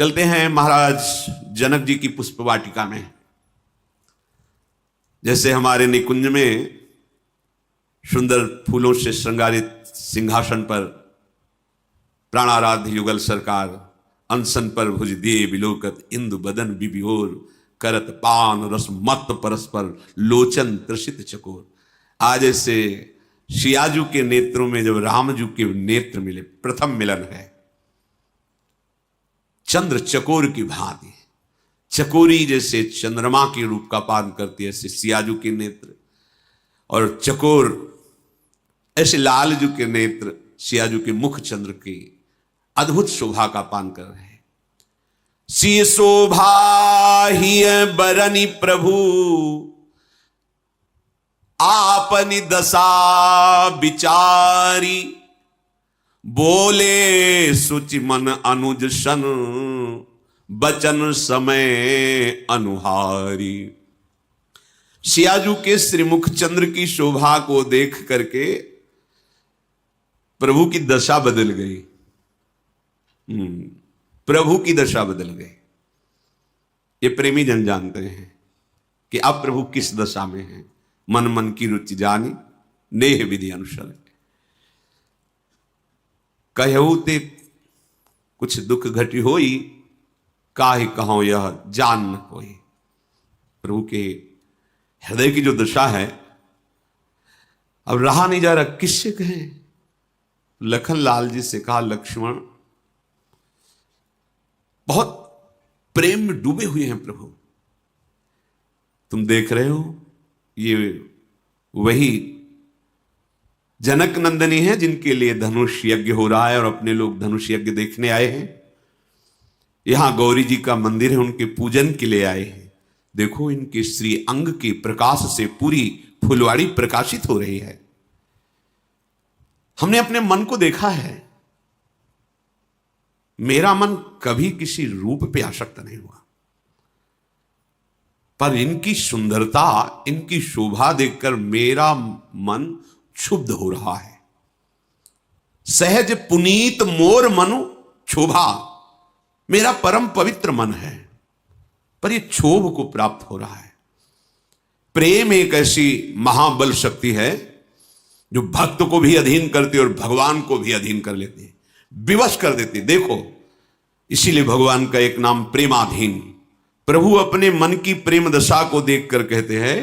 चलते हैं महाराज जनक जी की पुष्प वाटिका में। जैसे हमारे निकुंज में सुंदर फूलों से श्रृंगारित सिंहासन पर प्राणाराध्य युगल सरकार अनशन पर भुज दिए विलोकत इंदु बदन बिबिहोर करत पान रस मत परस्पर लोचन त्रसित चकोर। आज ऐसे सियाजू के नेत्रों में जब रामजू के नेत्र मिले, प्रथम मिलन है। चंद्र चकोर की भांति, चकोरी जैसे चंद्रमा के रूप का पान करती है, ऐसे सियाजू के नेत्र, और चकोर ऐसे लालजू के नेत्र सियाजू के मुख चंद्र की अद्भुत शोभा का पान कर रहे हैं। सी शोभा ही बरनी प्रभु आपनी दशा विचारी, बोले सुचि मन अनुज सन बचन समय अनुहारी। सियाजू के श्रीमुख चंद्र की शोभा को देख करके प्रभु की दशा बदल गई। प्रभु की दशा बदल गई। ये प्रेमी जन जानते हैं कि अब प्रभु किस दशा में हैं। मन मन की रुचि जानी नेह विधि अनुसर, कहू ते कुछ दुख घटी होई, काहे कहो यह जान न कोई। प्रभु के हृदय की जो दशा है अब रहा नहीं जा रहा, किससे कहें। लखन लाल जी से कहा, लक्ष्मण बहुत प्रेम में डूबे हुए हैं प्रभु, तुम देख रहे हो ये वही जनक नंदनी है जिनके लिए धनुष यज्ञ हो रहा है और अपने लोग धनुष यज्ञ देखने आए हैं। यहां गौरी जी का मंदिर है, उनके पूजन के लिए आए हैं। देखो इनके श्री अंग के प्रकाश से पूरी फुलवाड़ी प्रकाशित हो रही है। हमने अपने मन को देखा है, मेरा मन कभी किसी रूप पे आसक्त नहीं हुआ, पर इनकी सुंदरता, इनकी शोभा देखकर मेरा मन क्षुब्ध हो रहा है। सहज पुनीत मोर मनु क्षोभा, मेरा परम पवित्र मन है, पर यह क्षोभ को प्राप्त हो रहा है। प्रेम एक ऐसी महाबल शक्ति है जो भक्त को भी अधीन करती है और भगवान को भी अधीन कर लेती है, विवश कर देती है। देखो इसीलिए भगवान का एक नाम प्रेमाधीन। प्रभु अपने मन की प्रेम दशा को देखकर कहते हैं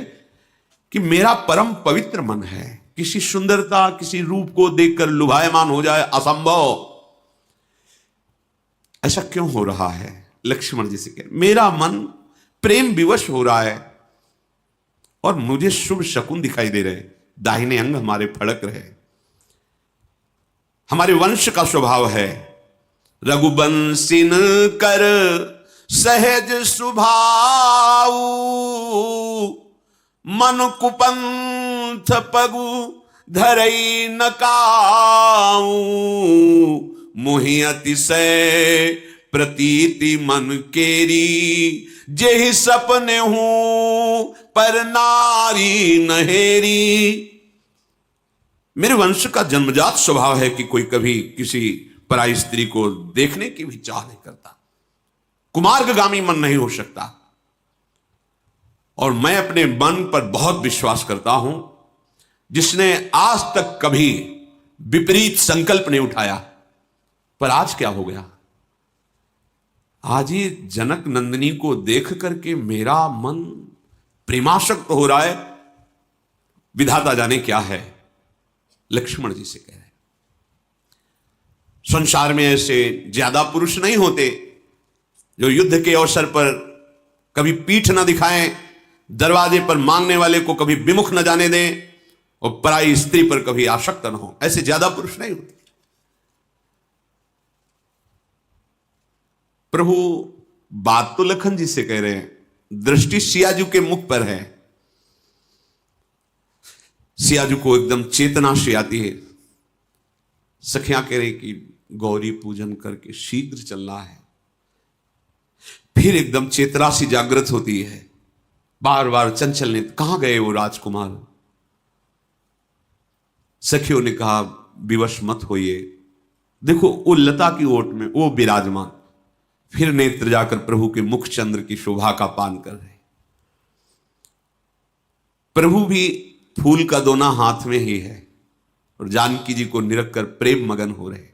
कि मेरा परम पवित्र मन है, किसी सुंदरता, किसी रूप को देखकर लुभायमान हो जाए असंभव। ऐसा क्यों हो रहा है? लक्ष्मण जी से कह, मेरा मन प्रेम विवश हो रहा है और मुझे शुभ शकुन दिखाई दे रहे, दाहिने अंग हमारे फड़क रहे। हमारे वंश का स्वभाव है रघुवंशिन कर सहज सुभाऊ, मन कुपंथ पगु धरई न काऊ, मुहि अतिशय प्रतीति मन केरी, जेहि सपने हूं पर नारी नहेरी। मेरे वंश का जन्मजात स्वभाव है कि कोई कभी किसी पराई स्त्री को देखने की भी चाह नहीं करता, कुमार्गगामी मन नहीं हो सकता। और मैं अपने मन पर बहुत विश्वास करता हूं, जिसने आज तक कभी विपरीत संकल्प नहीं उठाया। पर आज क्या हो गया? आज ये जनक नंदिनी को देख करके मेरा मन प्रेमासक्त हो रहा है। विधाता जाने क्या है। लक्ष्मण जी से कह रहे, संसार में ऐसे ज्यादा पुरुष नहीं होते जो युद्ध के अवसर पर कभी पीठ न दिखाएं, दरवाजे पर मांगने वाले को कभी विमुख न जाने दें और पराई स्त्री पर कभी आसक्त न हो। ऐसे ज्यादा पुरुष नहीं होते। प्रभु बात तो लखन जी से कह रहे हैं, दृष्टि सियाजू के मुख पर है। सियाजू को एकदम चेतना से आती है। सखियां कह रही कि गौरी पूजन करके शीघ्र चलना है। फिर एकदम चेतना सी जागृत होती है। बार बार चंचल ने, कहां गए वो राजकुमार? सखियों ने कहा, विवश मत होइए, देखो वो लता की ओट में वो विराजमान। फिर नेत्र जाकर प्रभु के मुख चंद्र की शोभा का पान कर रहे। प्रभु भी फूल का दोना हाथ में ही है और जानकी जी को निरख कर प्रेम मगन हो रहे।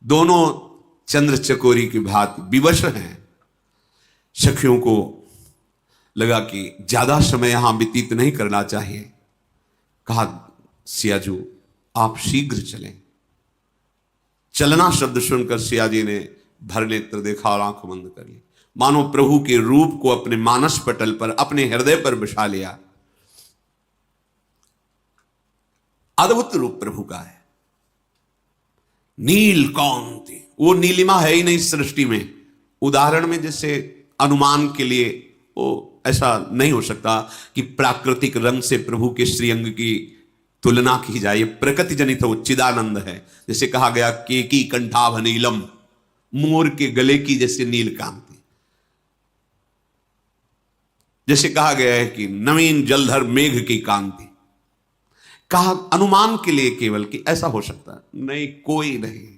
दोनों चंद्र चकोरी की भांति विवश हैं। सखियों को लगा कि ज्यादा समय यहां व्यतीत नहीं करना चाहिए। कहा, सियाजू आप शीघ्र चलें। चलना शब्द सुनकर सिया जी ने भर नेत्र देखा और आंख बंद कर ली, मानो प्रभु के रूप को अपने मानस पटल पर, अपने हृदय पर बिछा लिया। अद्भुत रूप प्रभु का है, नीलकांति। वो नीलिमा है ही नहीं सृष्टि में। उदाहरण में जैसे अनुमान के लिए वो ऐसा नहीं हो सकता कि प्राकृतिक रंग से प्रभु के श्रीअंग की तुलना की जाए। प्रकृति जनित वो चिदानंद है। जैसे कहा गया केकी कंठाभ नीलम, मोर के गले की जैसे नीलकांति। जैसे कहा गया है कि नवीन जलधर मेघ की कांति। कहा अनुमान के लिए केवल कि ऐसा हो सकता नहीं, कोई नहीं।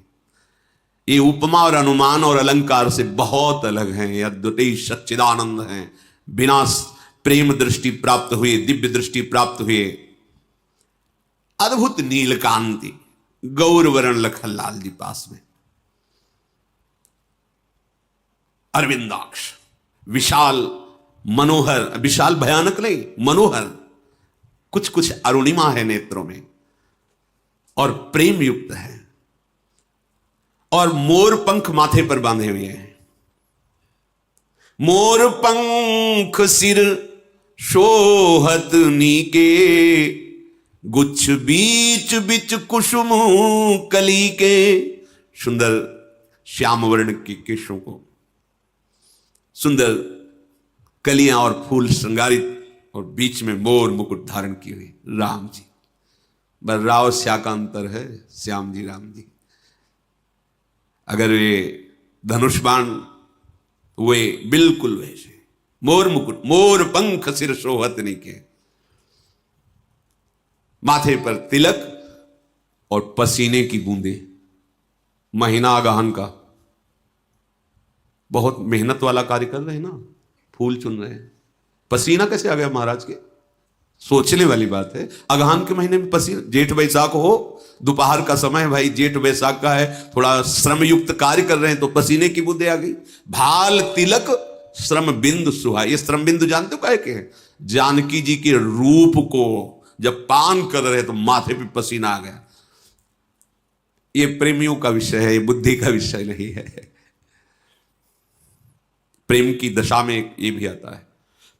ये उपमा और अनुमान और अलंकार से बहुत अलग हैं। ये अद्वितीय सच्चिदानंद हैं। बिना प्रेम दृष्टि प्राप्त हुए, दिव्य दृष्टि प्राप्त हुए अद्भुत नीलकांति। गौरवर्ण लखनलाल जी पास में अरविंदाक्ष, विशाल मनोहर, विशाल भयानक नहीं, मनोहर। कुछ कुछ अरुणिमा है नेत्रों में और प्रेम युक्त है। और मोर पंख माथे पर बांधे हुए हैं। मोर पंख सिर शोहत नीके, गुच्छ बीच बीच कुसुम कली के। सुंदर श्याम वर्ण के केशों को, सुंदर कलियां और फूल श्रृंगारित, और बीच में मोर मुकुट धारण की हुई राम जी। बर्राव श्या का अंतर है, श्याम जी राम जी। अगर ये धनुष बाण वे बिल्कुल वैसे, मोर मुकुट, मोर पंख सिर शोहत नीके, माथे पर तिलक और पसीने की बूंदे। महीना आगहन का, बहुत मेहनत वाला कार्य कर रहे हैं ना, फूल चुन रहे हैं। पसीना कैसे आ गया महाराज के? सोचने वाली बात है। अगहन के महीने में पसीना, जेठ बैसाख हो, दोपहर का समय है भाई, जेठ बैसाख का है, थोड़ा श्रम युक्त कार्य कर रहे हैं तो पसीने की बूंदे आ गई। भाल तिलक श्रम बिंदु सुहा। ये श्रम बिंदु जानते हो काहे के हैं? जानकी जी के रूप को जब पान कर रहे तो माथे पे पसीना आ गया। ये प्रेमियों का विषय है, ये बुद्धि का विषय नहीं है। प्रेम की दशा में ये भी आता है,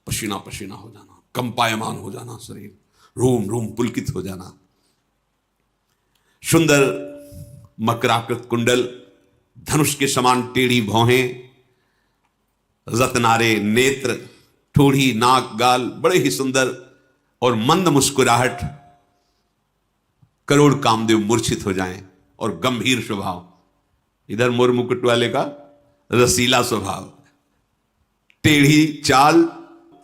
पसीना पसीना हो जाना, कंपायमान हो जाना, शरीर रूम रूम पुलकित हो जाना। सुंदर मकराकृत कुंडल, धनुष के समान टेढ़ी भौहें, रत्नारे नेत्र, ठोड़ी नाक गाल, बड़े ही सुंदर, और मंद मुस्कुराहट। करोड़ कामदेव मूर्छित हो जाएं, और गंभीर स्वभाव। इधर मोर मुकुट वाले का रसीला स्वभाव, टेढ़ी चाल,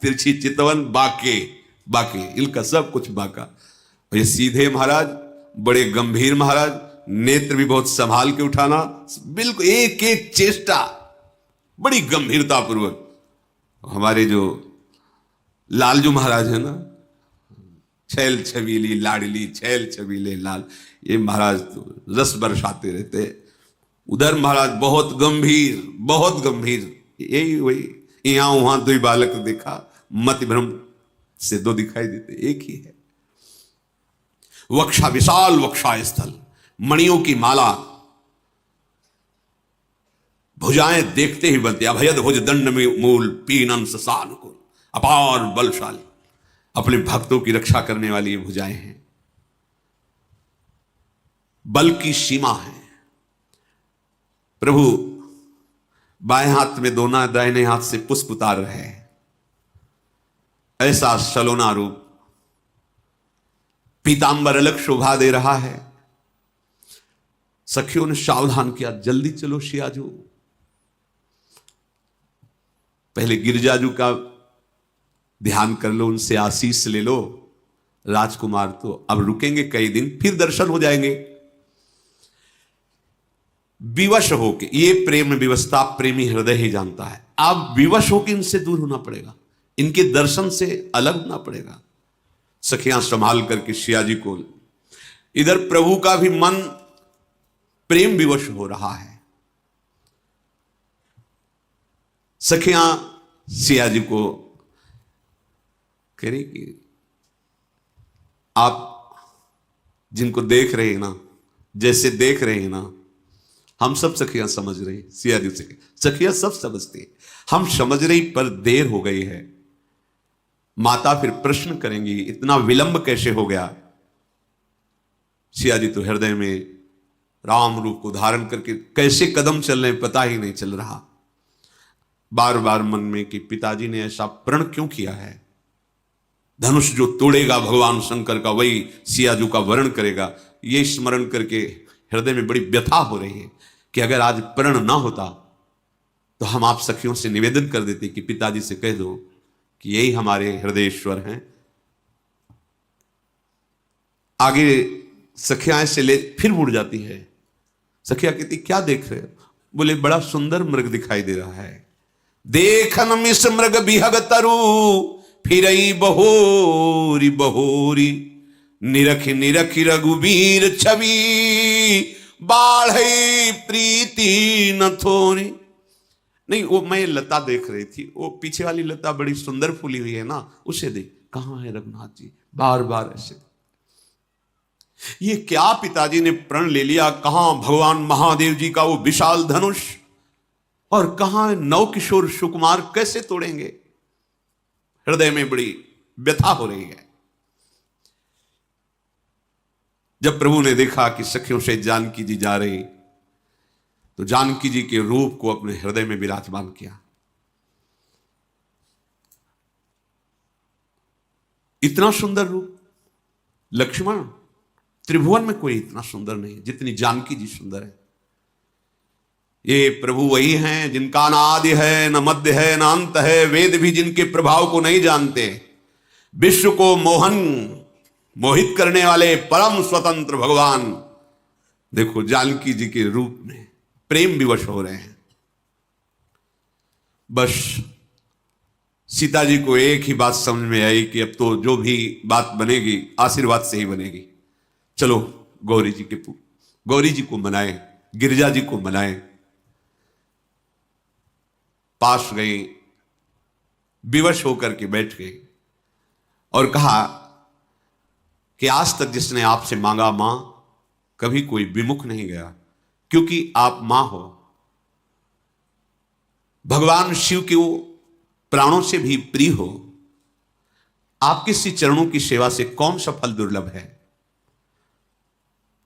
तिरछी चितवन, बाके बाके, इनका सब कुछ बाका। और ये सीधे महाराज, बड़े गंभीर महाराज, नेत्र भी बहुत संभाल के उठाना, बिल्कुल एक एक चेष्टा बड़ी गंभीरता पूर्वक। हमारे जो लालजू महाराज है ना, छैल छबीली लाडली, छैल छबीले लाल, ये महाराज तो रस बरसाते रहते। उधर महाराज बहुत गंभीर, बहुत गंभीर। यही वही यहां वहां दो बालक देखा, मति भ्रम से दो दिखाई देते, एक ही है। वक्षा विशाल वक्षा स्थल, मणियों की माला, भुजाएं देखते ही बनती। अभयद भुज दंड में मूल पीनन ससान को, अपार बलशाली, अपने भक्तों की रक्षा करने वाली ये भुजाएं हैं। बल की सीमा है। प्रभु बाएं हाथ में दोना, दाहिने हाथ से पुष्प उतार रहे हैं। ऐसा सलोना रूप, पीतांबर अलग शोभा दे रहा है। सखियों ने सावधान किया, जल्दी चलो शियाजू, पहले गिरजाजू का ध्यान कर लो, उनसे आशीष ले लो। राजकुमार तो अब रुकेंगे कई दिन, फिर दर्शन हो जाएंगे। विवश होके, ये प्रेम विवशता प्रेमी हृदय ही जानता है। आप विवश होके इनसे दूर होना पड़ेगा, इनके दर्शन से अलग होना पड़ेगा। सखियां संभाल करके सिया जी को, इधर प्रभु का भी मन प्रेम विवश हो रहा है। सखियां सिया जी को कह रही कि आप जिनको देख रहे हैं ना, जैसे देख रहे हैं ना, हम सब सखियां समझ रही। सिया जी से सखियां सब समझती है, हम समझ रही पर देर हो गई है। माता फिर प्रश्न करेंगी इतना विलंब कैसे हो गया। सिया जी तो हृदय में राम रूप को धारण करके कैसे कदम चल रहे पता ही नहीं चल रहा। बार बार मन में कि पिताजी ने ऐसा प्रण क्यों किया है। धनुष जो तोड़ेगा भगवान शंकर का वही सियाजू का वर्ण करेगा, ये स्मरण करके हृदय में बड़ी व्यथा हो रही है कि अगर आज प्रण ना होता तो हम आप सखियों से निवेदन कर देते कि पिताजी से कह दो कि यही हमारे हृदयेश्वर हैं। आगे सखियां ऐसे ले फिर मुड़ जाती है। सखिया कहती क्या देख रहे हो? बोले बड़ा सुंदर मृग दिखाई दे रहा है। देखन मिस मृग बिहग तरु फिरई बहोरी बहोरी, निरखि निरखि रघुबीर छवि बाढ़ई प्रीति न थोरी। नहीं, वो मैं लता देख रही थी, वो पीछे वाली लता बड़ी सुंदर फूली हुई है ना, उसे देख। कहां है रघुनाथ जी? बार बार ऐसे। ये क्या पिताजी ने प्रण ले लिया? कहां भगवान महादेव जी का वो विशाल धनुष, और कहां नव किशोर सुकुमार कैसे तोड़ेंगे? हृदय में बड़ी व्यथा हो रही है। जब प्रभु ने देखा कि सखियों से जानकी जी जा रही, तो जानकी जी के रूप को अपने हृदय में विराजमान किया। इतना सुंदर रूप लक्ष्मण त्रिभुवन में कोई इतना सुंदर नहीं जितनी जानकी जी सुंदर है। ये प्रभु वही हैं जिनका न आदि है न मध्य है न अंत है, वेद भी जिनके प्रभाव को नहीं जानते, विश्व को मोहित करने वाले परम स्वतंत्र भगवान। देखो जानकी जी के रूप में प्रेम विवश हो रहे हैं। बस सीता जी को एक ही बात समझ में आई कि अब तो जो भी बात बनेगी आशीर्वाद से ही बनेगी। चलो गौरी जी को मनाएं, गिरिजा जी को मनाएं। पास गई, विवश होकर के बैठ गई और कहा कि आज तक जिसने आपसे मांगा मां, कभी कोई विमुख नहीं गया, क्योंकि आप मां हो। भगवान शिव के वो प्राणों से भी प्रिय हो। आपके श्री चरणों की सेवा से कौन सा फल दुर्लभ है?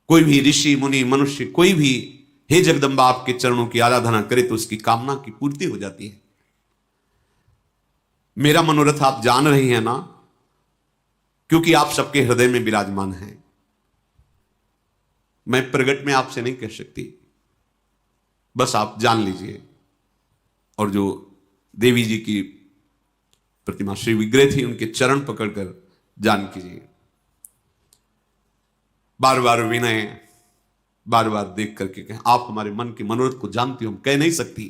कोई भी ऋषि मुनि मनुष्य कोई भी हे जगदम्बा आपके चरणों की आराधना करे तो उसकी कामना की पूर्ति हो जाती है। मेरा मनोरथ आप जान रही हैं ना, क्योंकि आप सबके हृदय में विराजमान हैं। मैं प्रगट में आपसे नहीं कह सकती, बस आप जान लीजिए। और जो देवी जी की प्रतिमा श्री विग्रह थी, उनके चरण पकड़कर जान कीजिए। बार बार विनय, बार बार देख करके कहें आप हमारे मन के मनोरथ को जानती हो, हम कह नहीं सकती।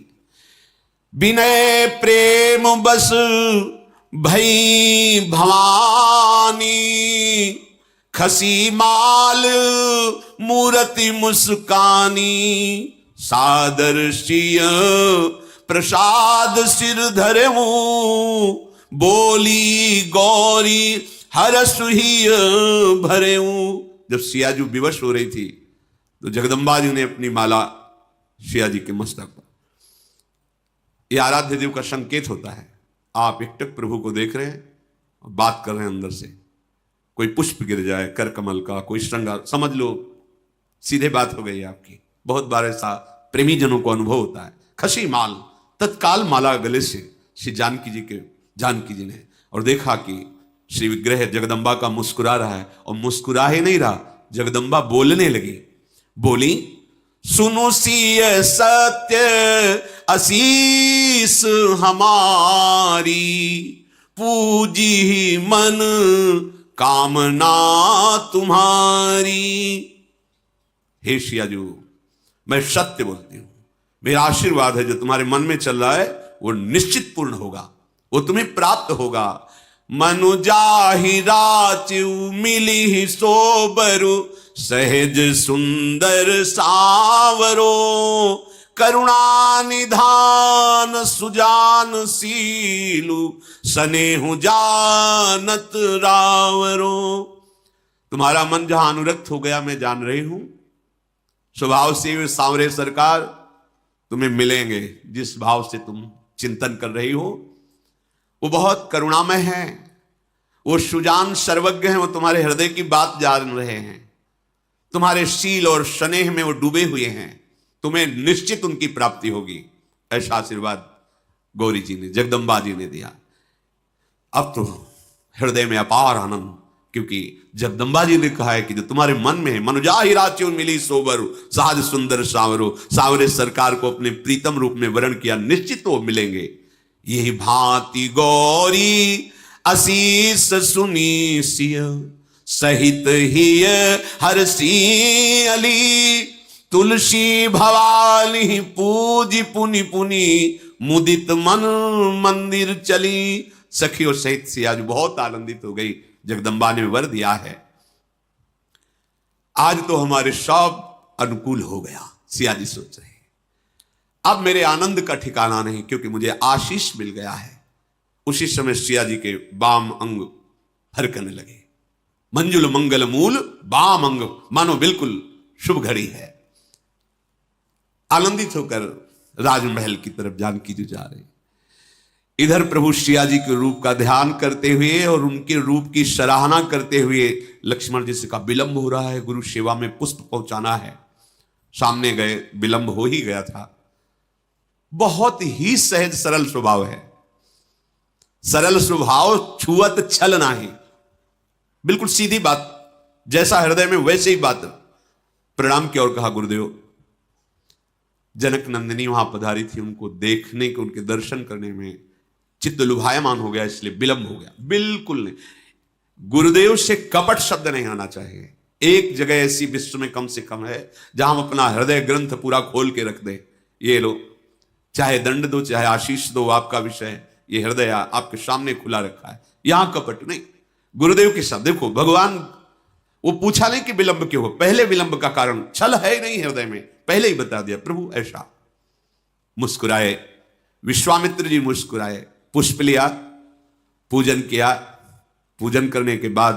विनय प्रेम बस भई भवानी, खसी माल मूर्ति मुस्कानी, सादर सिय प्रसाद सिर धरऊं, बोली गौरी हर सुहिय भरऊं। जब सियाजू विवश हो रही थी तो जगदम्बा जी ने अपनी माला सिया जी के मस्तक पर, यह आराध्य देव का संकेत होता है। आप एकटक प्रभु को देख रहे हैं और बात कर रहे हैं अंदर से। कोई पुष्प गिर जाए कर कमल का, कोई श्रृंगार, समझ लो सीधे बात हो गई आपकी। बहुत बार ऐसा प्रेमी जनों को अनुभव होता है। खसी माल, तत्काल माला गले से श्री जानकी जी ने, और देखा कि श्री विग्रह जगदम्बा का मुस्कुरा रहा है, और मुस्कुरा ही नहीं रहा, जगदम्बा बोलने लगी। बोली सुनो सिय सत्य असीस हमारी, पूजी मन कामना तुम्हारी। हे सियाजू, मैं सत्य बोलती हूं, मेरा आशीर्वाद है जो तुम्हारे मन में चल रहा है वो निश्चित पूर्ण होगा, वो तुम्हें प्राप्त होगा। मनु जाहि राचिउ मिली सोबरु, सहज सुंदर सावरो, करुणा निधान सुजान सीलु, सनेहु जानत रावरो। तुम्हारा मन जहां अनुरक्त हो गया मैं जान रही हूं, स्वभाव से वे सांवरे सरकार तुम्हें मिलेंगे। जिस भाव से तुम चिंतन कर रही हो वो बहुत करुणामय है, वो सुजान सर्वज्ञ हैं, वो तुम्हारे हृदय की बात जान रहे हैं, तुम्हारे शील और स्नेह में वो डूबे हुए हैं, तुम्हें निश्चित उनकी प्राप्ति होगी। ऐसा आशीर्वाद गौरी जी ने, जगदम्बा जी ने दिया। अब तो हृदय में अपार आनंद, क्योंकि जगदम्बा जी ने कहा है कि जो तुम्हारे मन में है, मनुजा ही राच्यों मिली सोबर, सहज सुंदर सावरो, सावरे सरकार को अपने प्रीतम रूप में वर्ण किया, निश्चित वो मिलेंगे। यही भांति गौरी असीस सुनी सिय, सहित ही हरसी अली, तुलसी भवानी पूजी पुनि पुनि, मुदित मन मंदिर चली। सखियों सहित से आज बहुत आनंदित हो गई, जगदम्बा ने वर दिया है। आज तो हमारे सब अनुकूल हो गया। सिया जी सोच रहे हैं अब मेरे आनंद का ठिकाना नहीं, क्योंकि मुझे आशीष मिल गया है। उसी समय सिया जी के बाम अंग फरकने लगे। मंजुल मंगल मूल बाम अंग, मानो बिल्कुल शुभ घड़ी है। आनंदित होकर राजमहल की तरफ जानकी जी जा रहे। इधर प्रभु सिया जी के रूप का ध्यान करते हुए और उनके रूप की सराहना करते हुए लक्ष्मण जी से कहा विलंब हो रहा है, गुरु सेवा में पुष्प पहुंचाना है। सामने गए, विलंब हो ही गया था। बहुत ही सहज सरल स्वभाव है, सरल स्वभाव छुअत छल नाही, बिल्कुल सीधी बात, जैसा हृदय में वैसे ही बात। प्रणाम किया और कहा गुरुदेव। जनक नंदिनी वहां पधारी थी, उनको देखने के, उनके दर्शन करने में चित्त लुभायमान हो गया, इसलिए विलंब हो गया। बिल्कुल नहीं, गुरुदेव से कपट शब्द नहीं आना चाहिए। एक जगह ऐसी विश्व में कम से कम है जहां हम अपना हृदय ग्रंथ पूरा खोल के रख दे। ये लो, चाहे दंड दो चाहे आशीष दो, आपका विषय है। ये हृदय आपके सामने खुला रखा है, यहां कपट नहीं। गुरुदेव के साथ देखो, भगवान वो पूछा नहीं कि विलंब क्यों हो, पहले विलंब का कारण छल है ही नहीं हृदय में, पहले ही बता दिया प्रभु। ऐसा मुस्कुराए, विश्वामित्र जी मुस्कुराए, पुष्प लिया, पूजन किया। पूजन करने के बाद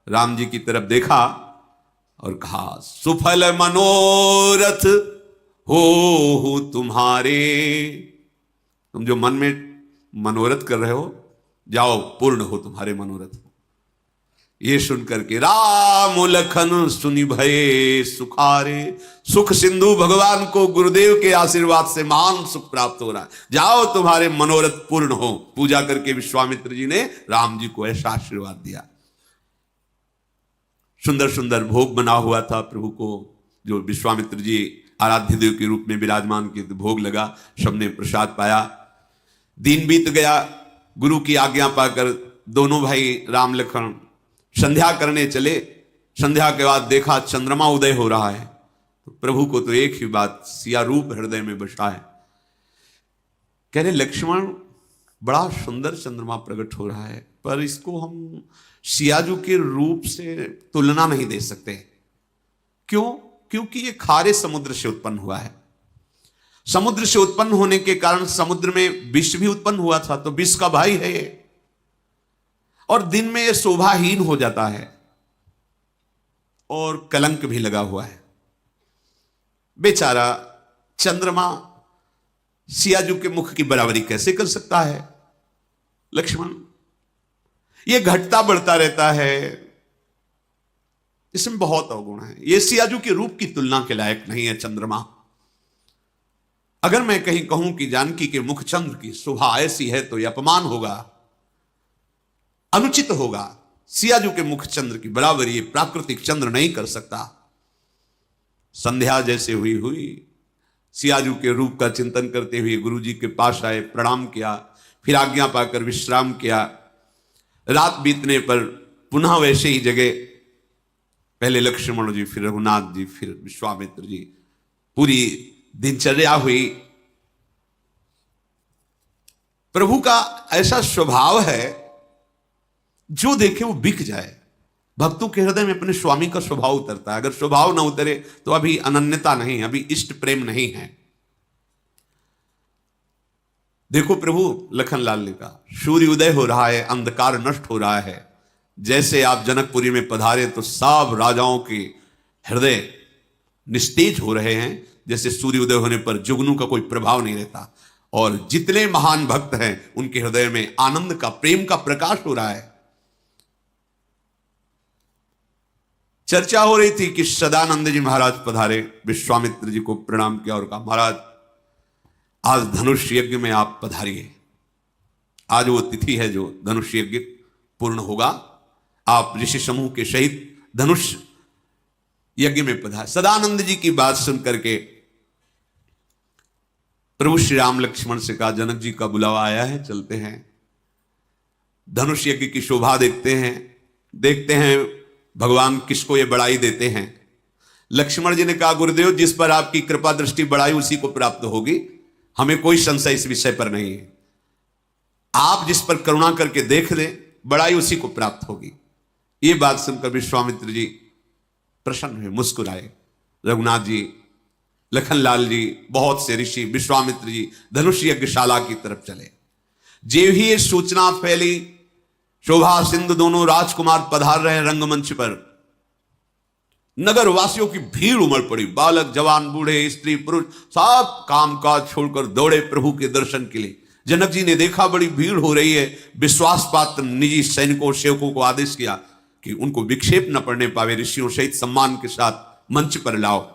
राम जी की तरफ देखा और कहा सुफल मनोरथ हो तुम्हारे। तुम जो मन में मनोरथ कर रहे हो, जाओ पूर्ण हो तुम्हारे मनोरथ। ये सुनकर के राम लखन सुनि भये सुखारे। सुख सिंधु भगवान को गुरुदेव के आशीर्वाद से महान सुख प्राप्त हो रहा है, जाओ तुम्हारे मनोरथ पूर्ण हो। पूजा करके विश्वामित्र जी ने राम जी को ऐसा आशीर्वाद दिया। सुंदर सुंदर भोग बना हुआ था प्रभु को, जो विश्वामित्र जी आराध्य देव के रूप में विराजमान के भोग लगा, सबने प्रसाद पाया। दिन बीत गया, गुरु की आज्ञा पाकर दोनों भाई राम लखन संध्या करने चले। संध्या के बाद देखा चंद्रमा उदय हो रहा है, तो प्रभु को तो एक ही बात, सिया रूप हृदय में बसा है। कह रहे लक्ष्मण बड़ा सुंदर चंद्रमा प्रकट हो रहा है, पर इसको हम सियाजू के रूप से तुलना नहीं दे सकते। क्यों? क्योंकि ये खारे समुद्र से उत्पन्न हुआ है। समुद्र से उत्पन्न होने के कारण समुद्र में विष भी उत्पन्न हुआ था, तो विष का भाई है ये, और दिन में ये शोभाहीन हो जाता है और कलंक भी लगा हुआ है। बेचारा चंद्रमा सियाजू के मुख की बराबरी कैसे कर सकता है लक्ष्मण? ये घटता बढ़ता रहता है, इसमें बहुत अवगुण है। ये सियाजू के रूप की तुलना के लायक नहीं है चंद्रमा। अगर मैं कहीं कहूं कि जानकी के मुख चंद्र की शोभा ऐसी है तो यह अपमान होगा, अनुचित होगा। सियाजू के मुख चंद्र की बराबरी ये प्राकृतिक चंद्र नहीं कर सकता। संध्या जैसे हुई सियाजू के रूप का चिंतन करते हुए गुरु जी के पास आए, प्रणाम किया, फिर आज्ञा पाकर विश्राम किया। रात बीतने पर पुनः वैसे ही जगह, पहले लक्ष्मण जी, फिर रघुनाथ जी, फिर विश्वामित्र जी पूरी दिनचर्या हुई। प्रभु का ऐसा स्वभाव है, जो देखे वो बिक जाए। भक्तों के हृदय में अपने स्वामी का स्वभाव उतरता है। अगर स्वभाव ना उतरे तो अभी अनन्यता नहीं, अभी इष्ट प्रेम नहीं है। देखो प्रभु लखनलाल ने कहा, सूर्य उदय हो रहा है, अंधकार नष्ट हो रहा है। जैसे आप जनकपुरी में पधारे तो सब राजाओं के हृदय निस्तेज हो रहे हैं। जैसे सूर्य उदय होने पर जुगनू का कोई प्रभाव नहीं रहता, और जितने महान भक्त हैं उनके हृदय में आनंद का, प्रेम का प्रकाश हो रहा है। चर्चा हो रही थी कि सदानंद जी महाराज पधारे, विश्वामित्र जी को प्रणाम किया और कहा, महाराज आज धनुष यज्ञ में आप पधारिए। आज वो तिथि है जो धनुष यज्ञ पूर्ण होगा। आप ऋषि समूह के सहित धनुष यज्ञ में पधारे। सदानंद जी की बात सुन करके प्रभु श्री राम लक्ष्मण से कहा, जनक जी का बुलावा आया है, चलते हैं, धनुष यज्ञ की शोभा देखते हैं, देखते हैं भगवान किसको ये बड़ाई देते हैं। लक्ष्मण जी ने कहा, गुरुदेव जिस पर आपकी कृपा दृष्टि बढ़ाई उसी को प्राप्त होगी, हमें कोई संशय इस विषय पर नहीं है। आप जिस पर करुणा करके देख लें, बड़ाई उसी को प्राप्त होगी। ये बात सुनकर विश्वामित्र जी प्रसन्न हुए, मुस्कुराए। रघुनाथ जी, लखनलाल जी, बहुत से ऋषि, विश्वामित्र जी धनुष यज्ञशाला की तरफ चले। जे ही ये सूचना फैली, शोभा सिंधु दोनों राजकुमार पधार रहे रंगमंच पर, नगर वासियों की भीड़ उमड़ पड़ी। बालक, जवान, बूढ़े, स्त्री, पुरुष सब कामकाज छोड़कर दौड़े प्रभु के दर्शन के लिए। जनक जी ने देखा बड़ी भीड़ हो रही है। विश्वास पात्र निजी सैनिकों, सेवकों को आदेश किया कि उनको विक्षेप न पड़ने पावे, ऋषियों सहित सम्मान के साथ मंच पर लाओ।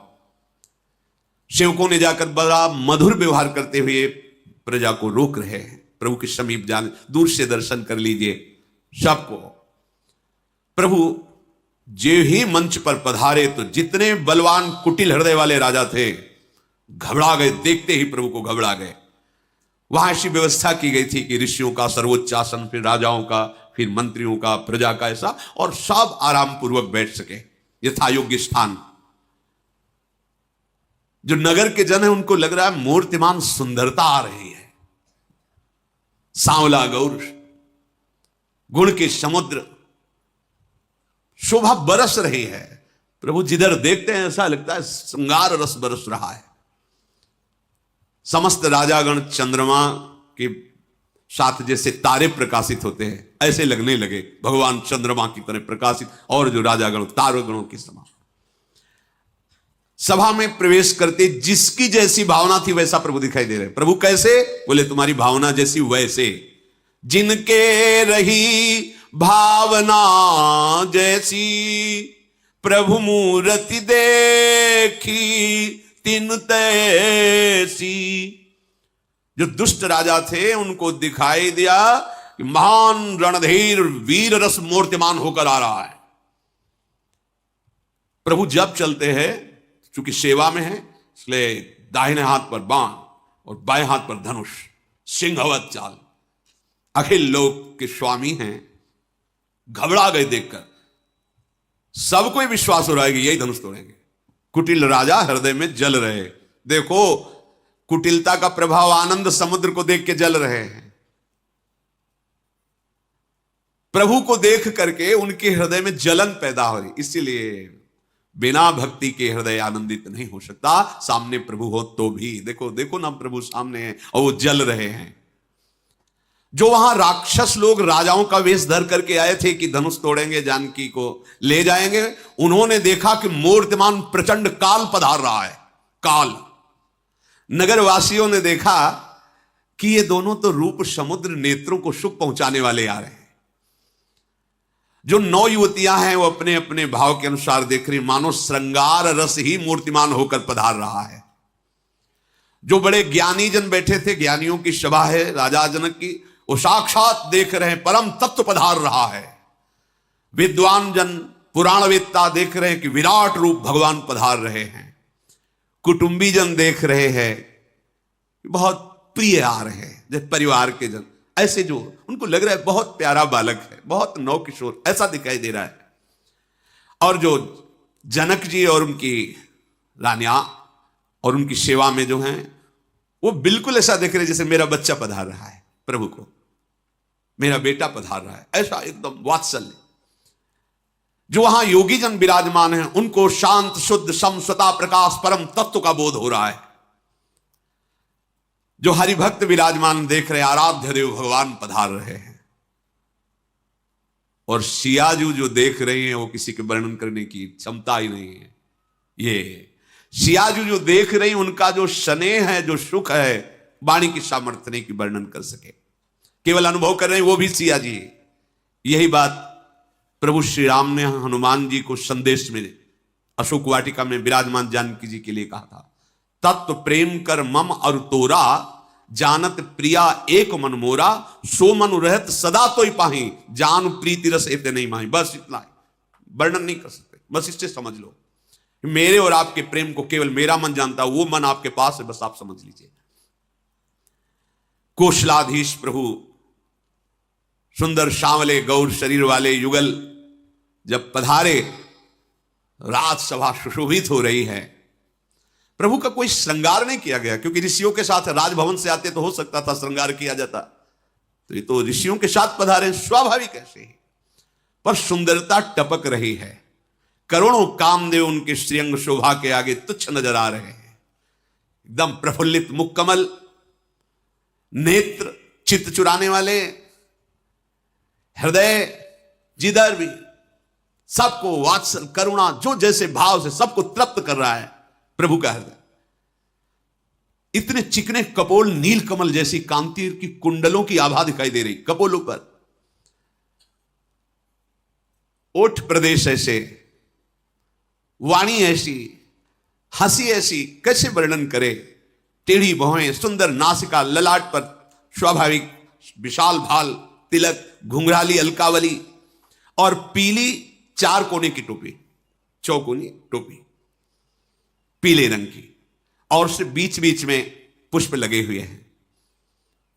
सेवकों ने जाकर बड़ा मधुर व्यवहार करते हुए प्रजा को रोक रहे हैं, प्रभु के समीप जाने, दूर से दर्शन कर लीजिए सबको। प्रभु जे ही मंच पर पधारे तो जितने बलवान कुटिल हृदय वाले राजा थे घबरा गए, देखते ही प्रभु को घबरा गए। वहां ऐसी व्यवस्था की गई थी कि ऋषियों का सर्वोच्च आसन, फिर राजाओं का, फिर मंत्रियों का, प्रजा का, ऐसा, और सब आराम पूर्वक बैठ सके, यथा योग्य स्थान। जो नगर के जन है उनको लग रहा है मूर्तिमान सुंदरता आ रही है, सांवला गौर, गुण के समुद्र, शोभा बरस रही है। प्रभु जिधर देखते हैं ऐसा लगता है श्रृंगार रस बरस रहा है। समस्त राजागण चंद्रमा के साथ जैसे तारे प्रकाशित होते हैं, ऐसे लगने लगे भगवान चंद्रमा की तरह प्रकाशित, और जो राजागण तारगणों के समान। सभा में प्रवेश करते जिसकी जैसी भावना थी वैसा प्रभु दिखाई दे रहे। प्रभु कैसे? बोले तुम्हारी भावना जैसी वैसे। जिनके रही भावना जैसी, प्रभु मूर्ति देखी तिन तैसी। जो दुष्ट राजा थे उनको दिखाई दिया कि महान रणधीर वीर रस मूर्तिमान होकर आ रहा है। प्रभु जब चलते हैं, चूंकि सेवा में है इसलिए दाहिने हाथ पर बाण और बाएं हाथ पर धनुष, सिंहवत चाल। अखिल लोक के स्वामी हैं। घबरा गए देखकर, सबको ही विश्वास हो रहा है कि यही धनुष तोड़ेंगे। कुटिल राजा हृदय में जल रहे। देखो कुटिलता का प्रभाव, आनंद समुद्र को देख के जल रहे हैं। प्रभु को देख करके उनके हृदय में जलन पैदा हो रही। इसीलिए बिना भक्ति के हृदय आनंदित नहीं हो सकता। सामने प्रभु हो तो भी, देखो देखो ना, प्रभु सामने हैं और वो जल रहे हैं। जो वहां राक्षस लोग राजाओं का वेश धर करके आए थे कि धनुष तोड़ेंगे, जानकी को ले जाएंगे, उन्होंने देखा कि मूर्तिमान प्रचंड काल पधार रहा है। काल। नगरवासियों ने देखा कि ये दोनों तो रूप समुद्र, नेत्रों को सुख पहुंचाने वाले आ रहे हैं। जो 9 युवतियां हैं वो अपने अपने भाव के अनुसार देख रही, मानो श्रृंगार रस ही मूर्तिमान होकर पधार रहा है। जो बड़े ज्ञानी जन बैठे थे, ज्ञानियों की सभा है राजा जनक की, वो साक्षात देख रहे हैं परम तत्व पधार रहा है। विद्वान जन, पुराणवेत्ता देख रहे हैं कि विराट रूप भगवान पधार रहे हैं। कुटुंबी जन देख रहे हैं बहुत प्रिय आ रहे हैं, जैसे परिवार के जन, ऐसे जो उनको लग रहा है बहुत प्यारा बालक है, बहुत नवकिशोर, ऐसा दिखाई दे रहा है। और जो जनक जी और उनकी रानियां और उनकी सेवा में जो है वो बिल्कुल ऐसा देख रहे जैसे मेरा बच्चा पधार रहा है प्रभु को, मेरा बेटा पधार रहा है, ऐसा एकदम वात्सल्य। जो वहां योगी जन विराजमान हैं उनको शांत शुद्ध सम स्वता प्रकाश परम तत्व का बोध हो रहा है। जो हरिभक्त विराजमान देख रहे, आराध्य देव भगवान पधार रहे हैं। और सियाजू जो देख रहे हैं वो किसी के वर्णन करने की क्षमता ही नहीं है। ये सियाजू जो देख रही उनका जो स्नेह है, जो सुख है, वाणी की सामर्थ्य नहीं की वर्णन कर सके, केवल अनुभव कर रहे हैं वो भी सियाजी। यही बात प्रभु श्री राम ने हनुमान जी को संदेश में अशोक वाटिका में विराजमान जानकी जी के लिए कहा था। तत्व प्रेम कर मम और तोरा, जानत प्रिया एक मन मोरा, सो मनु रहत सदा तो ही पाही, जान प्रीति रस एते नहीं माही। बस इतना है, वर्णन नहीं कर सकते, बस इससे समझ लो मेरे और आपके प्रेम को केवल मेरा मन जानता, वो मन आपके पास है, बस आप समझ लीजिए। कोशलाधीश प्रभु सुंदर सांवले गौर शरीर वाले युगल जब पधारे, राजसभा सुशोभित हो रही है। प्रभु का कोई श्रृंगार नहीं किया गया, क्योंकि ऋषियों के साथ राजभवन से आते तो हो सकता था श्रृंगार किया जाता, तो ये तो ऋषियों के साथ पधारे, स्वाभाविक ऐसे ही। पर सुंदरता टपक रही है, करोड़ों कामदेव उनके श्रीअंग शोभा के आगे तुच्छ नजर आ रहे हैं। एकदम प्रफुल्लित मुखकमल, नेत्र चित्त चुराने वाले, हृदय जिधर भी सबको वात्सल करुणा जो जैसे भाव से सबको तृप्त कर रहा है प्रभु का हृदय। इतने चिकने कपोल, नील कमल जैसी कांति की कुंडलों की आभा दिखाई दे रही कपोलों पर। ओठ प्रदेश ऐसे, वाणी ऐसी, हंसी ऐसी, कैसे वर्णन करे। टेढ़ी भौहें, सुंदर नासिका, ललाट पर स्वाभाविक विशाल भाल, तिलक, घुंघराली अलकावली और पीली 4 कोने की टोपी, चौकोनी टोपी पीले रंग की, और उससे बीच बीच में पुष्प लगे हुए हैं।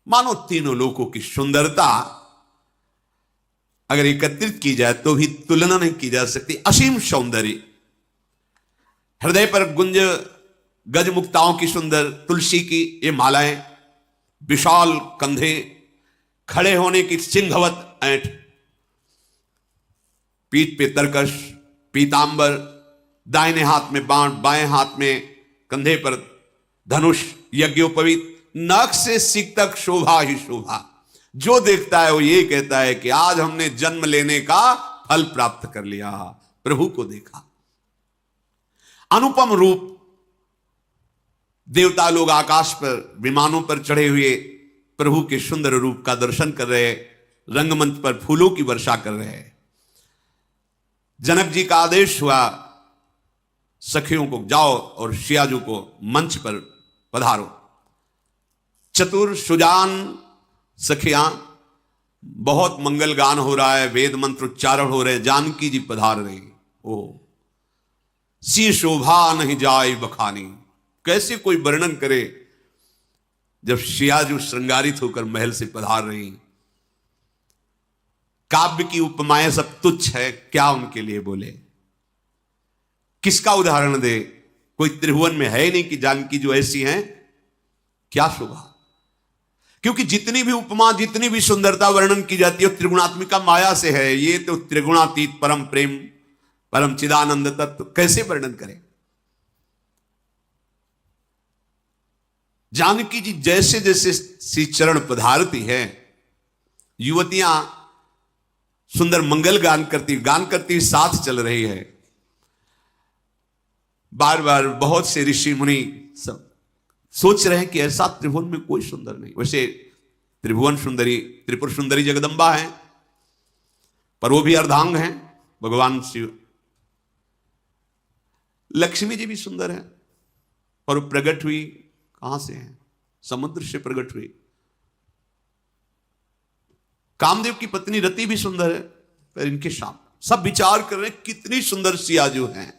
मानो तीनों लोकों की सुंदरता अगर एकत्रित की जाए तो भी तुलना नहीं की जा सकती। असीम सौंदर्य, हृदय पर गुंज गजमुक्ताओं की सुंदर तुलसी की ये मालाएं, विशाल कंधे, खड़े होने की सिंहवत ऐंठ, पीठ पे तरकश, पीतांबर, दाहिने हाथ में बाण, बाएं हाथ में कंधे पर धनुष, यज्ञोपवीत, नख से सिक तक शोभा ही शोभा। जो देखता है वो ये कहता है कि आज हमने जन्म लेने का फल प्राप्त कर लिया, प्रभु को देखा। अनुपम रूप, देवता लोग आकाश पर विमानों पर चढ़े हुए प्रभु के सुंदर रूप का दर्शन कर रहे, रंगमंच पर फूलों की वर्षा कर रहे हैं। जनक जी का आदेश हुआ, सखियों को जाओ और सियाजू को मंच पर पधारो। चतुर सुजान सखियां, बहुत मंगल गान हो रहा है, वेद मंत्र उच्चारण हो रहे, जानकी जी पधार रही। ओ सी शोभा नहीं जाए बखानी, कैसे कोई वर्णन करे जब सियाजू श्रृंगारित होकर महल से पधार रही। काव्य की उपमाएं सब तुच्छ है, क्या उनके लिए बोले, किसका उदाहरण दे। कोई त्रिभुवन में है ही नहीं कि जानकी जो ऐसी हैं, क्या शोभा। क्योंकि जितनी भी उपमा, जितनी भी सुंदरता वर्णन की जाती है त्रिगुणात्मिका माया से है। ये तो त्रिगुणातीत परम प्रेम, परम चिदानंद तत्व, कैसे वर्णन करें। जानकी जी जैसे जैसे श्री चरण पधारती है, युवतियां सुंदर मंगल गान करती साथ चल रही है। बार बार बहुत से ऋषि मुनि सब सोच रहे हैं कि ऐसा त्रिभुवन में कोई सुंदर नहीं। वैसे त्रिभुवन सुंदरी, त्रिपुर सुंदरी जगदम्बा है, पर वो भी अर्धांग हैं भगवान शिव। लक्ष्मी जी भी सुंदर है, और वो प्रकट हुई कहां से है, समुद्र से प्रकट हुई। कामदेव की पत्नी रति भी सुंदर है, पर इनके शाम सब विचार कर रहे हैं कितनी सुंदर सियाजू हैं।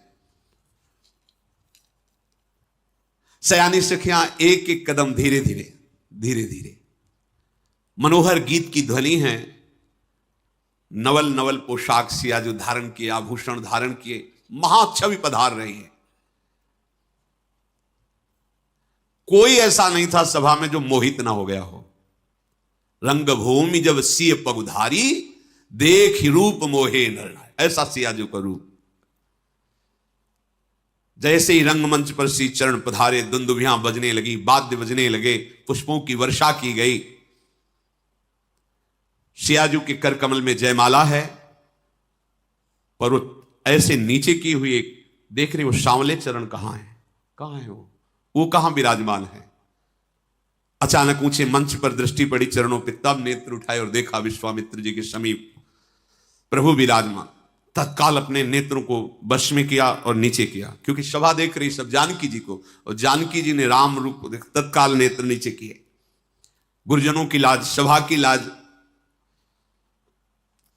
सयानी सखियां एक एक कदम धीरे धीरे मनोहर गीत की ध्वनि है। नवल नवल पोशाक सियाजू धारण किए, आभूषण धारण किए, महाछवि पधार रही है। कोई ऐसा नहीं था सभा में जो मोहित ना हो गया हो। रंगभूमि जब सिय पगुधारी, देख रूप मोहे नर नारी। ऐसा सियाजू का रूप। जैसे ही रंगमंच पर श्री चरण पधारे, दुंदुभियां बजने लगी, वाद्य बजने लगे, पुष्पों की वर्षा की गई। सियाजू के कर कमल में जयमाला है, पर वो ऐसे नीचे की हुई देख रहे, वो सांवले चरण कहां है, कहां है वो कहां विराजमान है। अचानक ऊंचे मंच पर दृष्टि पड़ी चरणों पे, तब नेत्र उठाए और देखा विश्वामित्र जी के समीप प्रभु विराजमान। तत्काल अपने नेत्रों को वश में किया और नीचे किया, क्योंकि सभा देख रही सब जानकी जी को, और जानकी जी ने राम रूप को देख तत्काल नेत्र नीचे किए। गुरुजनों की लाज, सभा की लाज।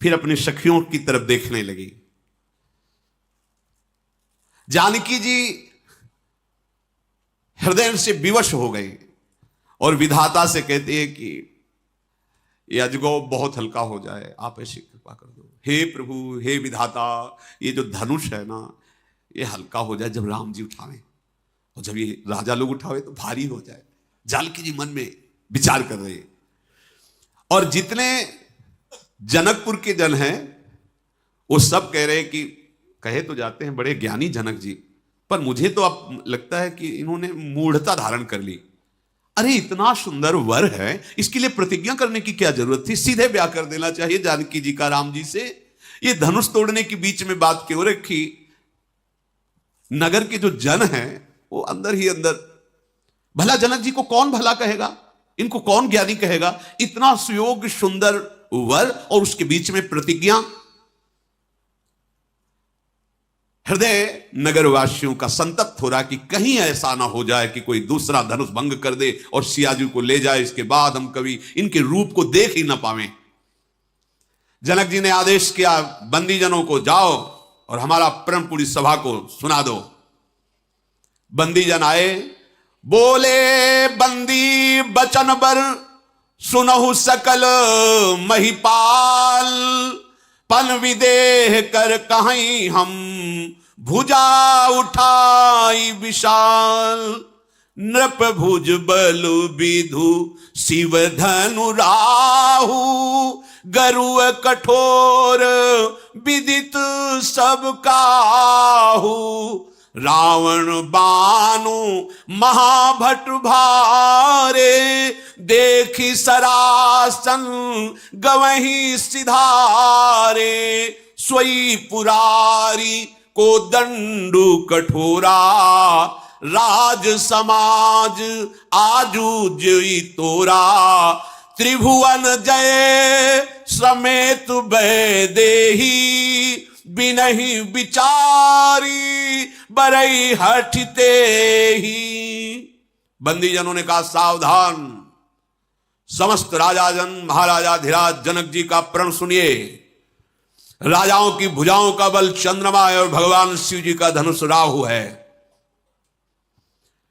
फिर अपनी सखियों की तरफ देखने लगी। जानकी जी हृदय से विवश हो गई और विधाता से कहती है कि ये अजगौ बहुत हल्का हो जाए, आप ऐसी कृपा कर दो। हे प्रभु, हे विधाता, ये जो धनुष है ना, ये हल्का हो जाए जब राम जी उठावे, और जब ये राजा लोग उठावे तो भारी हो जाए। जानकी जी मन में विचार कर रहे हैं। और जितने जनकपुर के जन हैं वो सब कह रहे हैं कि कहे तो जाते हैं बड़े ज्ञानी जनक जी, पर मुझे तो अब लगता है कि इन्होंने मूढ़ता धारण कर ली। अरे इतना सुंदर वर है, इसके लिए प्रतिज्ञा करने की क्या जरूरत थी, सीधे ब्याह कर देना चाहिए जानकी जी का राम जी से। ये धनुष तोड़ने की बीच में बात क्यों रखी। नगर के जो जन हैं वो अंदर ही अंदर, भला जनक जी को कौन भला कहेगा, इनको कौन ज्ञानी कहेगा। इतना सुयोग्य सुंदर वर और उसके बीच में प्रतिज्ञा। हृदय नगरवासियों का संतप्त हो रहा कि कहीं ऐसा ना हो जाए कि कोई दूसरा धनुष भंग कर दे और सियाजू को ले जाए, इसके बाद हम कभी इनके रूप को देख ही ना पावें। जनक जी ने आदेश किया, बंदीजनों को जाओ और हमारा प्रण पूरी सभा को सुना दो। बंदीजन आए, बोले बंदी बचन बर सुनहु सकल महिपाल, पन विदेह कर कहीं हम भुजा उठाई विशाल, नृप भुज बल विधु शिव धनु राहु, गरुव कठोर विदित सब काहू, रावण बानु महाभट भारे, देखी सरासन गवही सिधारे, सोई पुरारी को दंडु कठोरा, राज समाज आजू जई तोरा, त्रिभुवन जय समेत वैदेही, बिनहि विचारी बरई हटते ही। बंदीजनों ने कहा, सावधान, समस्त राजाजन महाराजाधिराज जनक जी का प्रण सुनिए। राजाओं की भुजाओं का बल चंद्रमा है और भगवान शिव जी का धनुष राहु है।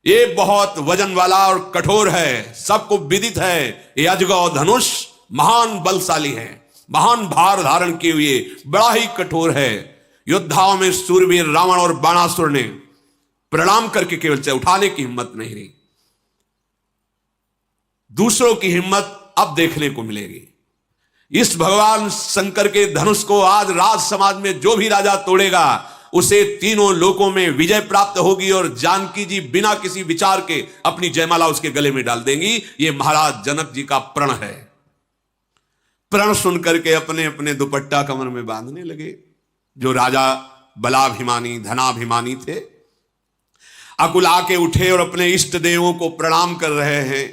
ये बहुत वजन वाला और कठोर है, सबको विदित है। ये अजगौ धनुष महान बलशाली है, महान भार धारण किए हुए, बड़ा ही कठोर है। योद्धाओं में सूरवीर रावण और बाणासुर ने प्रणाम करके केवल से उठाने की हिम्मत नहीं रही। दूसरों की हिम्मत अब देखने को मिलेगी। इस भगवान शंकर के धनुष को आज राज समाज में जो भी राजा तोड़ेगा उसे तीनों लोकों में विजय प्राप्त होगी, और जानकी जी बिना किसी विचार के अपनी जयमाला उसके गले में डाल देंगी। ये महाराज जनक जी का प्रण है। प्रण सुनकर के अपने अपने दुपट्टा कमर में बांधने लगे। जो राजा बलाभिमानी धनाभिमानी थे अकुला के उठे और अपने इष्ट देवों को प्रणाम कर रहे हैं।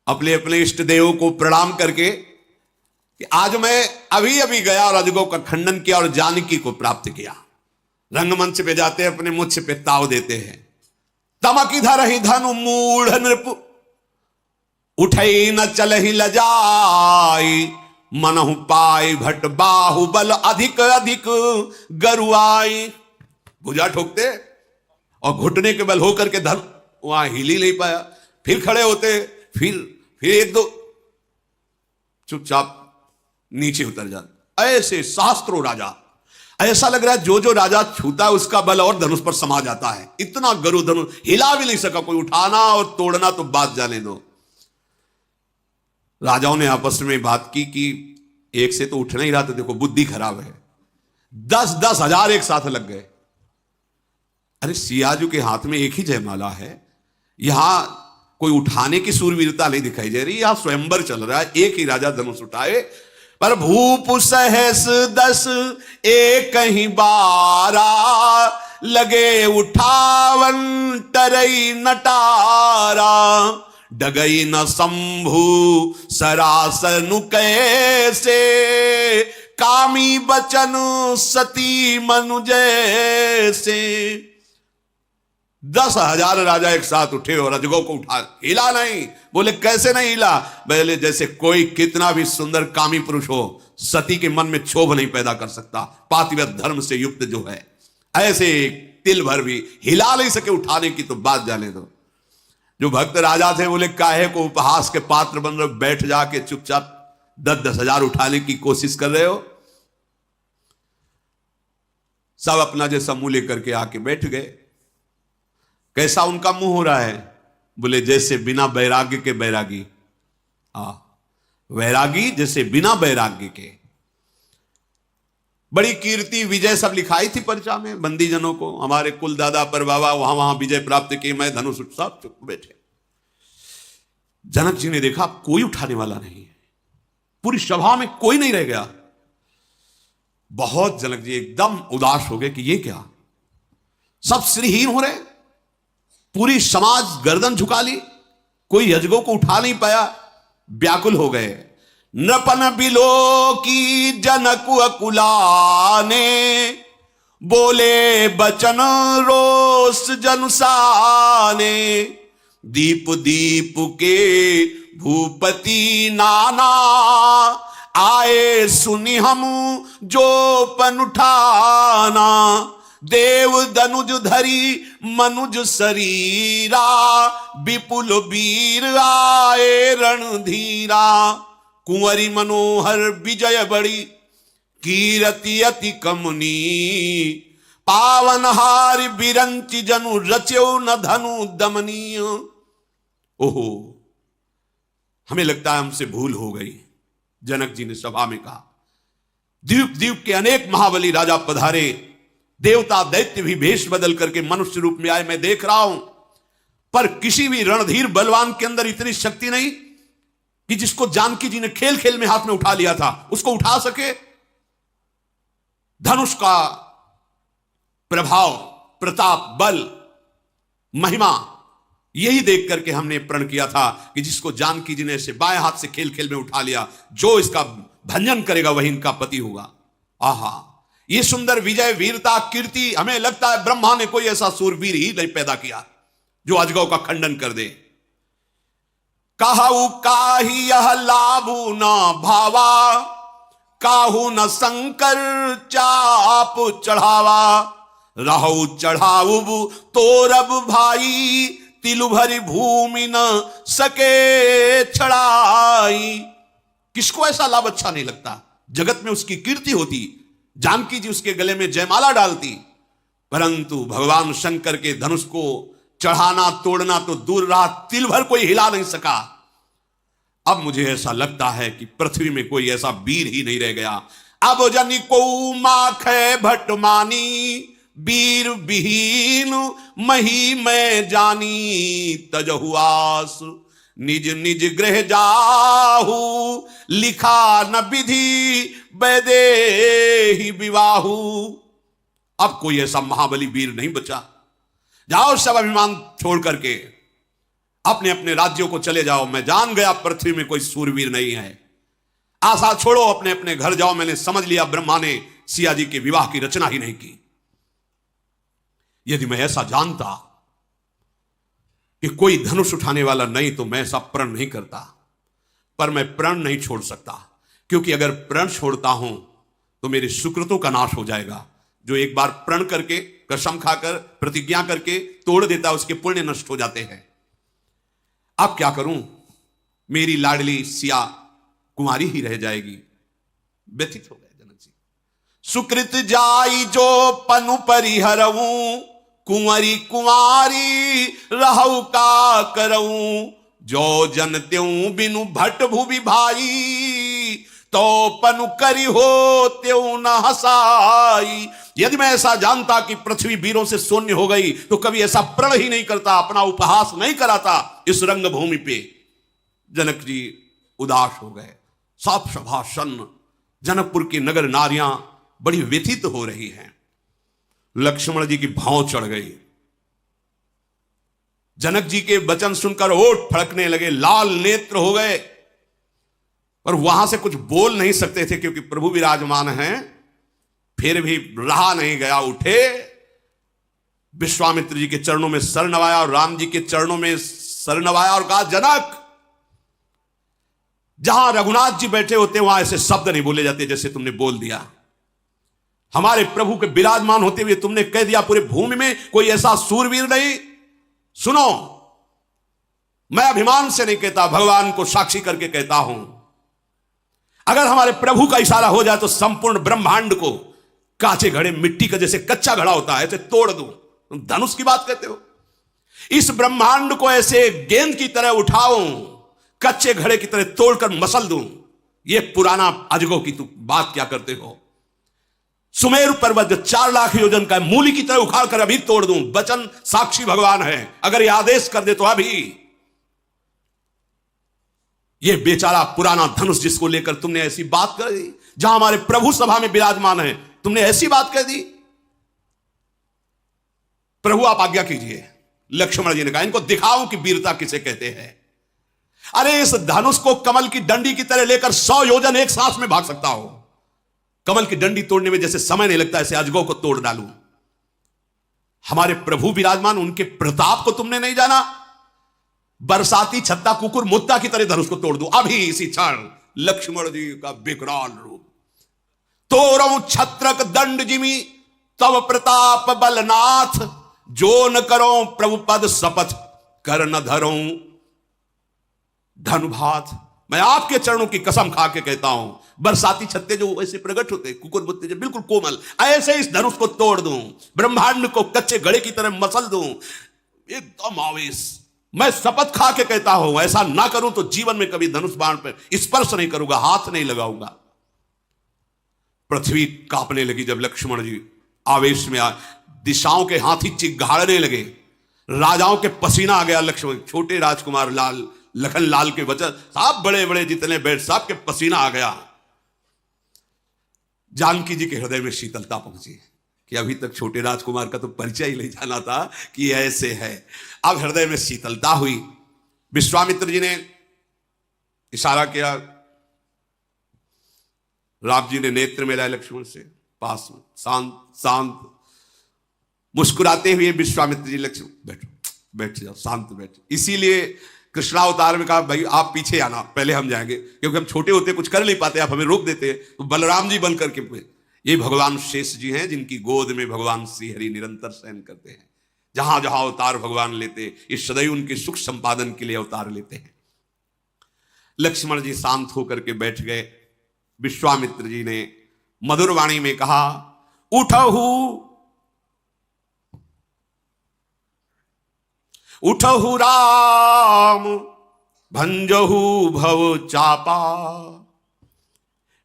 अपने अपने इष्ट देवों को प्रणाम करके कि आज मैं अभी अभी गया और अजगौ का खंडन किया और जानकी को प्राप्त किया। रंगमंच पे जाते अपने मुझ पे ताव देते हैं। तमक इधर ही धनु मूढ़ नृप, उठई न चलहि लजाई, मनहु पाई भट बाहुबल अधिक अधिक गरुआई। भुजा ठोकते और घुटने के बल होकर के धन वहां हिल ही नहीं पाया। फिर खड़े होते, फिर एक दो चुपचाप नीचे उतर जाते। ऐसे शास्त्रों राजा, ऐसा लग रहा है जो जो राजा छूता है उसका बल और धनुष पर समा जाता है। इतना गरु धनुष हिला भी नहीं सका कोई, उठाना और तोड़ना तो बात जाने दो। राजाओं ने आपस में बात की कि एक से तो उठ नहीं रहा, तो देखो बुद्धि खराब है, 10-10 हजार एक साथ लग गए। अरे सियाजू के हाथ में एक ही जयमाला है, यहां कोई उठाने की सूरवीरता नहीं दिखाई दे रही, यहां स्वयंवर चल रहा है। एक ही राजा धनुष उठाए, पर भूप सहस 10 एक ही बारा, लगे उठावन टरई नटारा, डगई न शंभु सरासनु कैसे, कामी बचन सती मनु जैसे। 10,000 राजा एक साथ उठे और अजगौ को उठा, हिला नहीं। बोले कैसे नहीं हिला? बोले जैसे कोई कितना भी सुंदर कामी पुरुष हो, सती के मन में क्षोभ नहीं पैदा कर सकता, पातिव्रत धर्म से युक्त जो है, ऐसे तिल भर भी हिला नहीं सके, उठाने की तो बात जाने दो। जो भक्त राजा थे बोले काहे को उपहास के पात्र बन रहे हो, बैठ जाके चुपचाप 10-10 हजार उठाने की कोशिश कर रहे हो। सब अपना जैसा मुंह लेकर के आके बैठ गए। कैसा उनका मुंह हो रहा है? बोले जैसे बिना वैराग्य के बैरागी। वैरागी जैसे बिना वैराग्य के। बड़ी कीर्ति विजय सब लिखाई थी पर्चा में बंदीजनों को, हमारे कुल दादा पर बाबा वहां वहां विजय प्राप्त की, मैं धनुष सब चुप बैठे। जनक जी ने देखा कोई उठाने वाला नहीं है, पूरी सभा में कोई नहीं रह गया। बहुत जनक जी एकदम उदास हो गए कि ये क्या, सब श्रीहीन हो रहे, पूरी समाज गर्दन झुका ली, कोई अजगौ को उठा नहीं पाया। व्याकुल हो गए। नृपन बिलो की जनक अकुलाने, बोले बचन रोष जनुसाने, दीप दीप के भूपति नाना, आए सुनि हम जो पन उठाना, देव दनुज धरी मनुज शरीरा, विपुल वीर आए रणधीरा, कुंवरी मनोहर विजय बड़ी, कीरति अति कमुनी, पावनहार बिरंचि जनु रच्यो न धनु दमनीय। ओहो, हमें लगता है हमसे भूल हो गई। जनक जी ने सभा में कहा, द्वीप द्वीप के अनेक महाबली राजा पधारे, देवता दैत्य भी भेष बदल करके मनुष्य रूप में आए, मैं देख रहा हूं, पर किसी भी रणधीर बलवान के अंदर इतनी शक्ति नहीं कि जिसको जानकी जी ने खेल खेल में हाथ में उठा लिया था उसको उठा सके। धनुष का प्रभाव, प्रताप, बल, महिमा, यही देख करके हमने प्रण किया था कि जिसको जानकी जी ने ऐसे बाएं हाथ से खेल खेल में उठा लिया, जो इसका भंजन करेगा वही इनका पति होगा। आहा, ये सुंदर विजय, वीरता, कीर्ति, हमें लगता है ब्रह्मा ने कोई ऐसा सूरवीर ही नहीं पैदा किया जो अजगौ का खंडन कर दे। कहु काही यह लाभु न भावा, काहू न शंकर चाप चढ़ावा, रहु चढ़ाऊ तोरब भाई, तिलु भरी भूमि न सके छड़ाई। किसको ऐसा लाभ अच्छा नहीं लगता? जगत में उसकी कीर्ति होती, जानकी जी उसके गले में जयमाला डालती, परंतु भगवान शंकर के धनुष को चढ़ाना तोड़ना तो दूर रहा, तिल भर कोई हिला नहीं सका। अब मुझे ऐसा लगता है कि पृथ्वी में कोई ऐसा वीर ही नहीं रह गया। अब जनी को माखे भटमानी, वीर विहीन मही मैं जानी, तजहुआस निज निज गृह जाहू, लिखा न विधि वैदेही विवाहू। अब कोई ऐसा महाबली वीर नहीं बचा। जाओ सब अभिमान छोड़ करके अपने अपने राज्यों को चले जाओ। मैं जान गया पृथ्वी में कोई सूरवीर नहीं है। आशा छोड़ो, अपने अपने घर जाओ। मैंने समझ लिया ब्रह्मा ने सिया जी के विवाह की रचना ही नहीं की। यदि मैं ऐसा जानता कि कोई धनुष उठाने वाला नहीं तो मैं ऐसा प्रण नहीं करता, पर मैं प्रण नहीं छोड़ सकता, क्योंकि अगर प्रण छोड़ता हूं तो मेरे सुकृतों का नाश हो जाएगा। जो एक बार प्रण करके, कसम खाकर, प्रतिज्ञा करके तोड़ देता है, उसके पुण्य नष्ट हो जाते हैं। अब क्या करूं? मेरी लाडली सिया कुमारी ही रह जाएगी। व्यथित हो गए जनक जी। सुकृत जाई जो पनु परिहरऊं, कुंवरी कुंवारी रहु का करऊं, जो जन त्यों बिनु भट भुवि भाई, तो पनु करी हो त्यों न हसाई। यदि मैं ऐसा जानता कि पृथ्वी वीरों से शून्य हो गई तो कभी ऐसा प्रण ही नहीं करता, अपना उपहास नहीं कराता इस रंगभूमि पे। जनक जी उदास हो गए। सब सभासन जनकपुर की नगर नारियां बड़ी व्यथित हो रही हैं। लक्ष्मण जी की भाव चढ़ गई। जनक जी के वचन सुनकर ओठ फड़कने लगे, लाल नेत्र हो गए, पर वहां से कुछ बोल नहीं सकते थे क्योंकि प्रभु विराजमान हैं। फिर भी रहा नहीं गया, उठे, विश्वामित्र जी के चरणों में सर नवाया और राम जी के चरणों में सर नवाया और कहा, जनक, जहां रघुनाथ जी बैठे होते वहां ऐसे शब्द नहीं बोले जाते जैसे तुमने बोल दिया। हमारे प्रभु के विराजमान होते हुए तुमने कह दिया पूरे भूमि में कोई ऐसा सूरवीर नहीं। सुनो, मैं अभिमान से नहीं कहता, भगवान को साक्षी करके कहता हूं, अगर हमारे प्रभु का इशारा हो जाए तो संपूर्ण ब्रह्मांड को कांचे घड़े मिट्टी का जैसे कच्चा घड़ा होता है ऐसे तोड़ दूं। तुम धनुष की बात कहते हो? इस ब्रह्मांड को ऐसे गेंद की तरह उठाऊं, कच्चे घड़े की तरह तोड़कर मसल दूं। ये पुराना अजगो की तुम बात क्या करते हो? सुमेरु पर्वत जो 4 लाख योजन का है, मूली की तरह उखाड़ कर अभी तोड़ दूं। वचन साक्षी भगवान है, अगर ये आदेश कर दे तो अभी। ये बेचारा पुराना धनुष जिसको लेकर तुमने ऐसी बात कर दी, जहां हमारे प्रभु सभा में विराजमान है, तुमने ऐसी बात कह दी। प्रभु आप आज्ञा कीजिए। लक्ष्मण जी ने कहा, इनको दिखाऊं कि वीरता किसे कहते हैं। अरे इस धनुष को कमल की डंडी की तरह लेकर 100 योजन एक सांस में भाग सकता हो। कमल की डंडी तोड़ने में जैसे समय नहीं लगता ऐसे अजगौ को तोड़ डालूं। हमारे प्रभु विराजमान, उनके प्रताप को तुमने नहीं जाना। बरसाती छत्ता कुकुर मुत्ता की तरह धनुष को तोड़ दो अभी इसी क्षण। लक्ष्मण जी का विकराल रूप। तोरऊ छत्रक दंड जिमी तव प्रताप बलनाथ, जो न करो प्रभु पद शपथ कर न धरो धनुभात। मैं आपके चरणों की कसम खा के कहता हूं, बरसाती छत्ते जो ऐसे प्रकट होते, कुकुर मुत्ते जो बिल्कुल कोमल, ऐसे इस धनुष को तोड़ दूं, ब्रह्मांड को कच्चे घड़े की तरह मसल दूं। एकदम आवेश। मैं शपथ खा के कहता हूं, ऐसा ना करूं तो जीवन में कभी धनुष बाण पर स्पर्श नहीं करूंगा, हाथ नहीं लगाऊंगा। पृथ्वी कांपने लगी जब लक्ष्मण जी आवेश में आए। दिशाओं के हाथी चिघाड़ने लगे, राजाओं के पसीना आ गया। लक्ष्मण, छोटे राजकुमार लाल लखन लाल के वचन, सब बड़े बड़े जितने बैठ सब के पसीना आ गया। जानकी जी के हृदय में शीतलता पहुंची कि अभी तक छोटे राजकुमार का तो परिचय ही नहीं जाना था कि ऐसे है। अब हृदय में शीतलता हुई। विश्वामित्र जी ने इशारा किया, राम जी ने नेत्र मिलाए लक्ष्मण से पास में, शांत शांत मुस्कुराते हुए विश्वामित्र जी, लक्ष्मण बैठो, बैठ जाओ, शांत बैठो। इसीलिए कृष्णावतार में कहा, भाई आप पीछे आना, पहले हम जाएंगे, क्योंकि हम छोटे होते कुछ कर नहीं पाते, आप हमें रोक देते। तो बलराम जी बन करके, ये भगवान शेष जी हैं जिनकी गोद में भगवान श्रीहरि निरंतर शयन करते हैं। जहां जहां अवतार भगवान लेते, ये सदैव उनके सुख संपादन के लिए अवतार लेते हैं। लक्ष्मण जी शांत होकर के बैठ गए। विश्वामित्र जी ने मधुर वाणी में कहा, उठहु उठहु राम भंजहु भव चापा,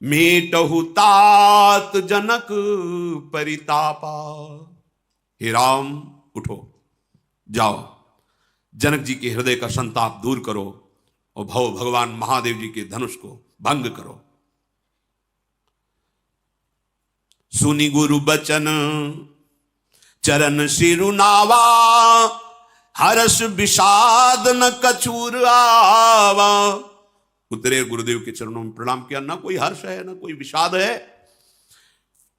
मेटहु तात जनक परितापा। हे राम, उठो, जाओ, जनक जी के हृदय का संताप दूर करो और भगवान महादेव जी के धनुष को भंग करो। सुनि गुरु बचन चरण सिरुनावा, हर्ष विषाद न कछूर आवा। उतरे गुरुदेव के चरणों में प्रणाम किया। ना कोई हर्ष है ना कोई विषाद है।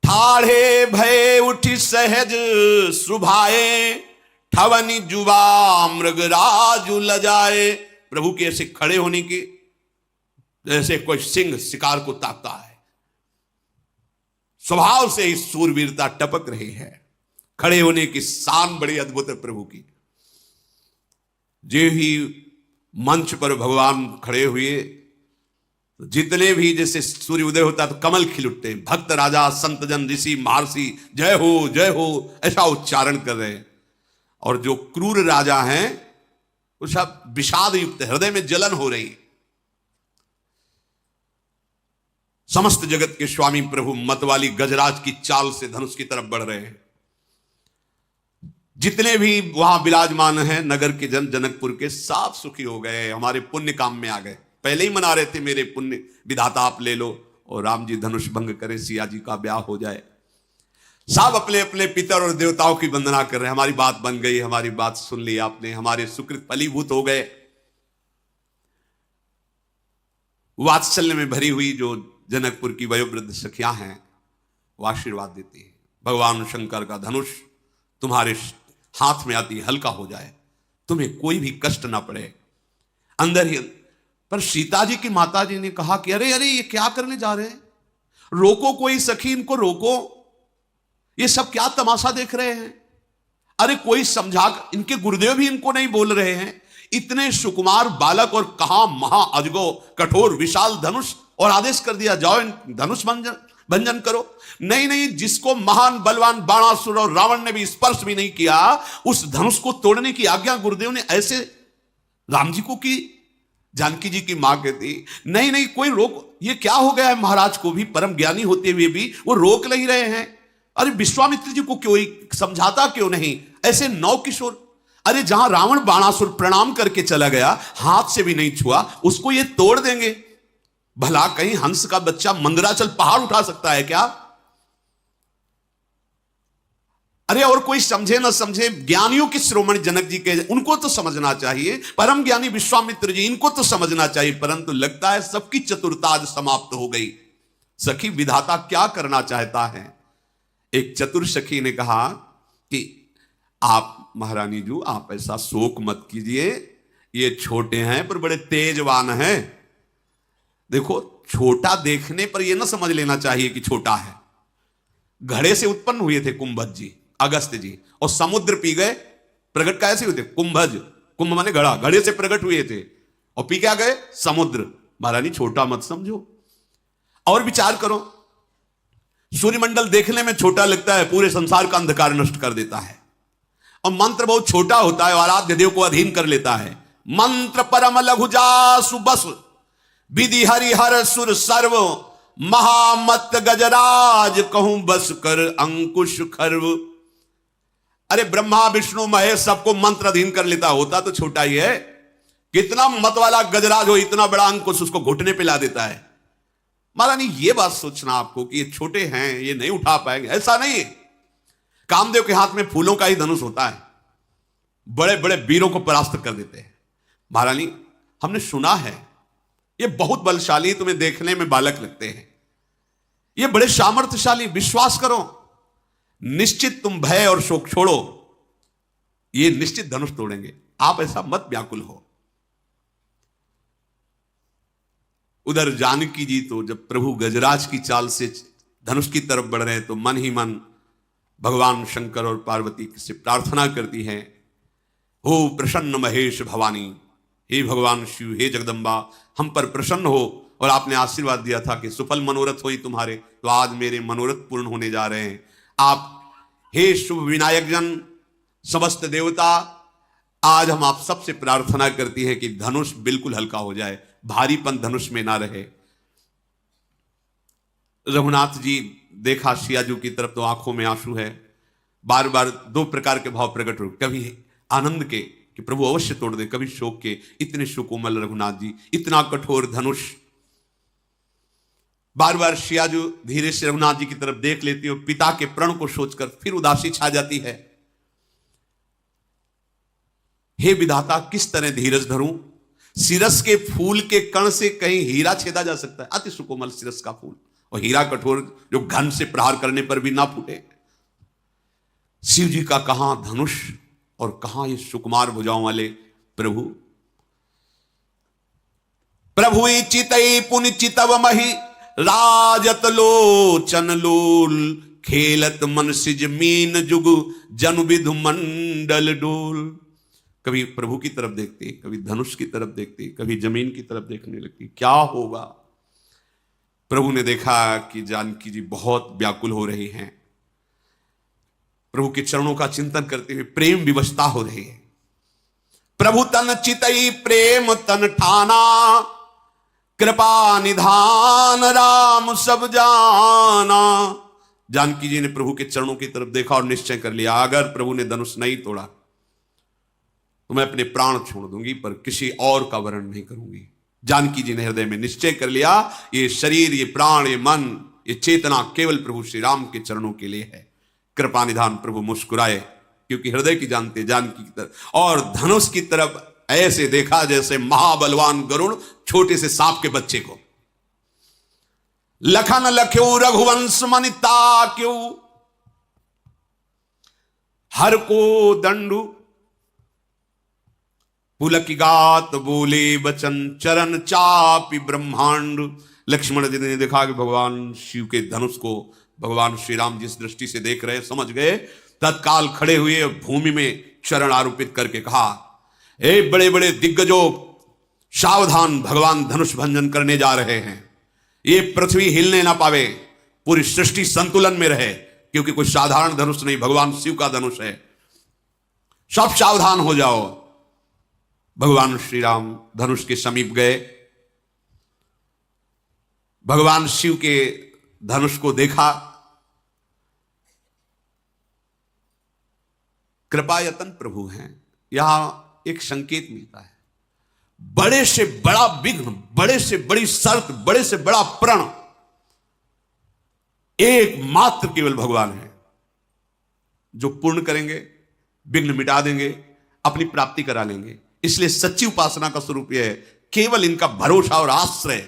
ठाढ़े भय उठी सहज सुभाए, ठवनी जुबा मृगराजु लजाए। प्रभु के ऐसे खड़े होने की जैसे कोई सिंह शिकार को ताकता है, स्वभाव से ही सूरवीरता टपक रही है। खड़े होने की शान बड़ी अद्भुत है प्रभु की। जो ही मंच पर भगवान खड़े हुए, तो जितने भी जैसे सूर्य उदय होता है तो कमल खिल उठते हैं, भक्त राजा संत जन ऋषि महर्षि जय हो ऐसा उच्चारण कर रहे हैं। और जो क्रूर राजा हैं वो सब विषाद युक्त, हृदय में जलन हो रही। समस्त जगत के स्वामी प्रभु मतवाली गजराज की चाल से धनुष की तरफ बढ़ रहे हैं। जितने भी वहां विराजमान हैं नगर के जन, जनकपुर के, सब सुखी हो गए, हमारे पुण्य काम में आ गए। पहले ही मना रहे थे मेरे पुण्य विधाता आप ले लो और राम जी धनुष भंग करें, सिया जी का ब्याह हो जाए। सब अपने अपने पितर और देवताओं की वंदना कर रहे हैं, हमारी बात बन गई, हमारी बात सुन ली आपने, हमारे सुकृत फलीभूत हो गए। वात्सल्य में भरी हुई जो जनकपुर की वयोवृद्ध सखियां हैं वो आशीर्वाद देती है, भगवान शंकर का धनुष तुम्हारे हाथ में आती हल्का हो जाए, तुम्हें कोई भी कष्ट ना पड़े अंदर ही। पर सीता जी की माता जी ने कहा कि अरे अरे ये क्या करने जा रहे हैं, रोको कोई सखी, इनको रोको, ये सब क्या तमाशा देख रहे हैं। अरे कोई समझा, इनके गुरुदेव भी इनको नहीं बोल रहे हैं, इतने सुकुमार बालक और कहां महा अजगो कठोर विशाल धनुष, और आदेश कर दिया जाओ धनुष भंजन करो। नहीं, जिसको महान बलवान बाणासुर और रावण ने भी स्पर्श भी नहीं किया, उस धनुष को तोड़ने की आज्ञा गुरुदेव ने ऐसे राम जी को की। जानकी जी की मां कहती नहीं कोई रोक, ये क्या हो गया है, महाराज को भी परम ज्ञानी होते हुए भी वो रोक नहीं रहे हैं। अरे विश्वामित्र जी को क्यों समझाता क्यों नहीं, ऐसे नौ किशोर। अरे जहां रावण बाणासुर प्रणाम करके चला गया, हाथ से भी नहीं छुआ, उसको ये तोड़ देंगे। भला कहीं हंस का बच्चा मंदराचल पहाड़ उठा सकता है क्या? अरे और कोई समझे ना समझे, ज्ञानियों के शिरोमणि जनक जी के, उनको तो समझना चाहिए, परम ज्ञानी विश्वामित्र जी, इनको तो समझना चाहिए, परंतु लगता है सबकी चतुरता आज समाप्त हो गई। सखी विधाता क्या करना चाहता है? एक चतुर सखी ने कहा कि आप महारानी जी आप ऐसा शोक मत कीजिए, ये छोटे हैं पर बड़े तेजवान हैं। देखो छोटा देखने पर यह ना समझ लेना चाहिए कि छोटा है। घड़े से उत्पन्न हुए थे कुंभज जी, अगस्त जी, और समुद्र पी गए। प्रकट कैसे हुए थे? कुंभज, कुंभ माने घड़ा, घड़े से प्रकट हुए थे और पी क्या गए? समुद्र। महारानी छोटा मत समझो। और विचार करो, सूर्यमंडल देखने में छोटा लगता है, पूरे संसार का अंधकार नष्ट कर देता है। और मंत्र बहुत छोटा होता है, आराध्य देव को अधीन कर लेता है। मंत्र परम लघु जासु बस, विधि हरिहर सुर सर्व, महामत गजराज कहूं बस कर अंकुश खर्व। अरे ब्रह्मा विष्णु महेश सबको मंत्र अधीन कर लेता, होता तो छोटा ही है। कितना मत वाला गजराज हो, इतना बड़ा अंकुश उसको घुटने पे ला देता है। महारानी ये बात सोचना आपको कि ये छोटे हैं, ये नहीं उठा पाएंगे, ऐसा नहीं। कामदेव के हाथ में फूलों का ही धनुष होता है, बड़े बड़े वीरों को परास्त कर देते हैं। महारानी हमने सुना है ये बहुत बलशाली, तुम्हें देखने में बालक लगते हैं, ये बड़े सामर्थ्यशाली, विश्वास करो, निश्चित तुम भय और शोक छोड़ो, ये निश्चित धनुष तोड़ेंगे, आप ऐसा मत व्याकुल हो। उधर जानकी जी तो जब प्रभु गजराज की चाल से धनुष की तरफ बढ़ रहे हैं तो मन ही मन भगवान शंकर और पार्वती से प्रार्थना करती हैं, हो प्रसन्न महेश भवानी, हे भगवान शिव, हे जगदम्बा, हम पर प्रसन्न हो। और आपने आशीर्वाद दिया था कि सुफल मनोरथ होई तुम्हारे, तो आज मेरे मनोरथ पूर्ण होने जा रहे हैं। आप हे शुभ विनायक जन, समस्त देवता, आज हम आप सबसे प्रार्थना करती हैं कि धनुष बिल्कुल हल्का हो जाए, भारीपन धनुष में ना रहे। रघुनाथ जी देखा सियाजू की तरफ तो आंखों में आंसू है। बार बार दो प्रकार के भाव प्रकट हुए, कभी आनंद के कि प्रभु अवश्य तोड़ दे, कभी शोक के, इतने सुकोमल रघुनाथ जी, इतना कठोर धनुष। बार बार सियाजू धीरे से रघुनाथ जी की तरफ देख लेती है, पिता के प्रण को सोचकर फिर उदासी छा जाती है। हे विधाता किस तरह धीरज धरूं, सिरस के फूल के कण से कहीं हीरा छेदा जा सकता है, अति सुकोमल सिरस का फूल, और हीरा कठोर जो घन से प्रहार करने पर भी ना फूटे। शिव जी का कहां धनुष और कहां ये सुकुमार भुजाओं वाले प्रभु। प्रभु चितई पुनि चितव मही, राजत लोचन लोल, खेलत मन सिज मीन जुग, जनु विधु मंडल डोल। कभी प्रभु की तरफ देखती, कभी धनुष की तरफ देखती, कभी जमीन की तरफ देखने लगती, क्या होगा। प्रभु ने देखा कि जानकी जी बहुत व्याकुल हो रही हैं, प्रभु के चरणों का चिंतन करते हुए प्रेम विवशता हो रही है। प्रभु तन चितई प्रेम तन ठाना, कृपा निधान राम सब जाना। जानकी जी ने प्रभु के चरणों की तरफ देखा और निश्चय कर लिया, अगर प्रभु ने धनुष नहीं तोड़ा तो मैं अपने प्राण छोड़ दूंगी, पर किसी और का वर्ण नहीं करूंगी। जानकी जी ने हृदय में निश्चय कर लिया, ये शरीर, ये प्राण, ये मन, ये चेतना केवल प्रभु श्री राम के चरणों के लिए है। कृपा निधान प्रभु मुस्कुराए, क्योंकि हृदय की जानते जानकी की तरफ, और धनुष की तरफ ऐसे देखा जैसे महाबलवान गरुड़ छोटे से सांप के बच्चे को। लखन लख्यो रघुवंश मनिता क्यों, हर को दंडु पुलक गात बोले बचन, चरण चापि ब्रह्मांड। लक्ष्मण जी ने देखा कि भगवान शिव के धनुष को भगवान श्री राम जिस दृष्टि से देख रहे, समझ गए। तत्काल खड़े हुए भूमि में चरण आरोपित करके कहा, ए बड़े बड़े दिग्गजों, सावधान, भगवान धनुष भंजन करने जा रहे हैं। ये पृथ्वी हिलने ना पावे, पूरी सृष्टि संतुलन में रहे, क्योंकि कोई साधारण धनुष नहीं, भगवान शिव का धनुष है। सब सावधान हो जाओ। भगवान श्री राम धनुष के समीप गए, भगवान शिव के धनुष को देखा। कृपायतन प्रभु हैं। यहां एक संकेत मिलता है, बड़े से बड़ा विघ्न, बड़े से बड़ी शर्त, बड़े से बड़ा प्रण एकमात्र केवल भगवान है, जो पूर्ण करेंगे, विघ्न मिटा देंगे, अपनी प्राप्ति करा लेंगे। इसलिए सच्ची उपासना का स्वरूप यह है, केवल इनका भरोसा और आश्रय।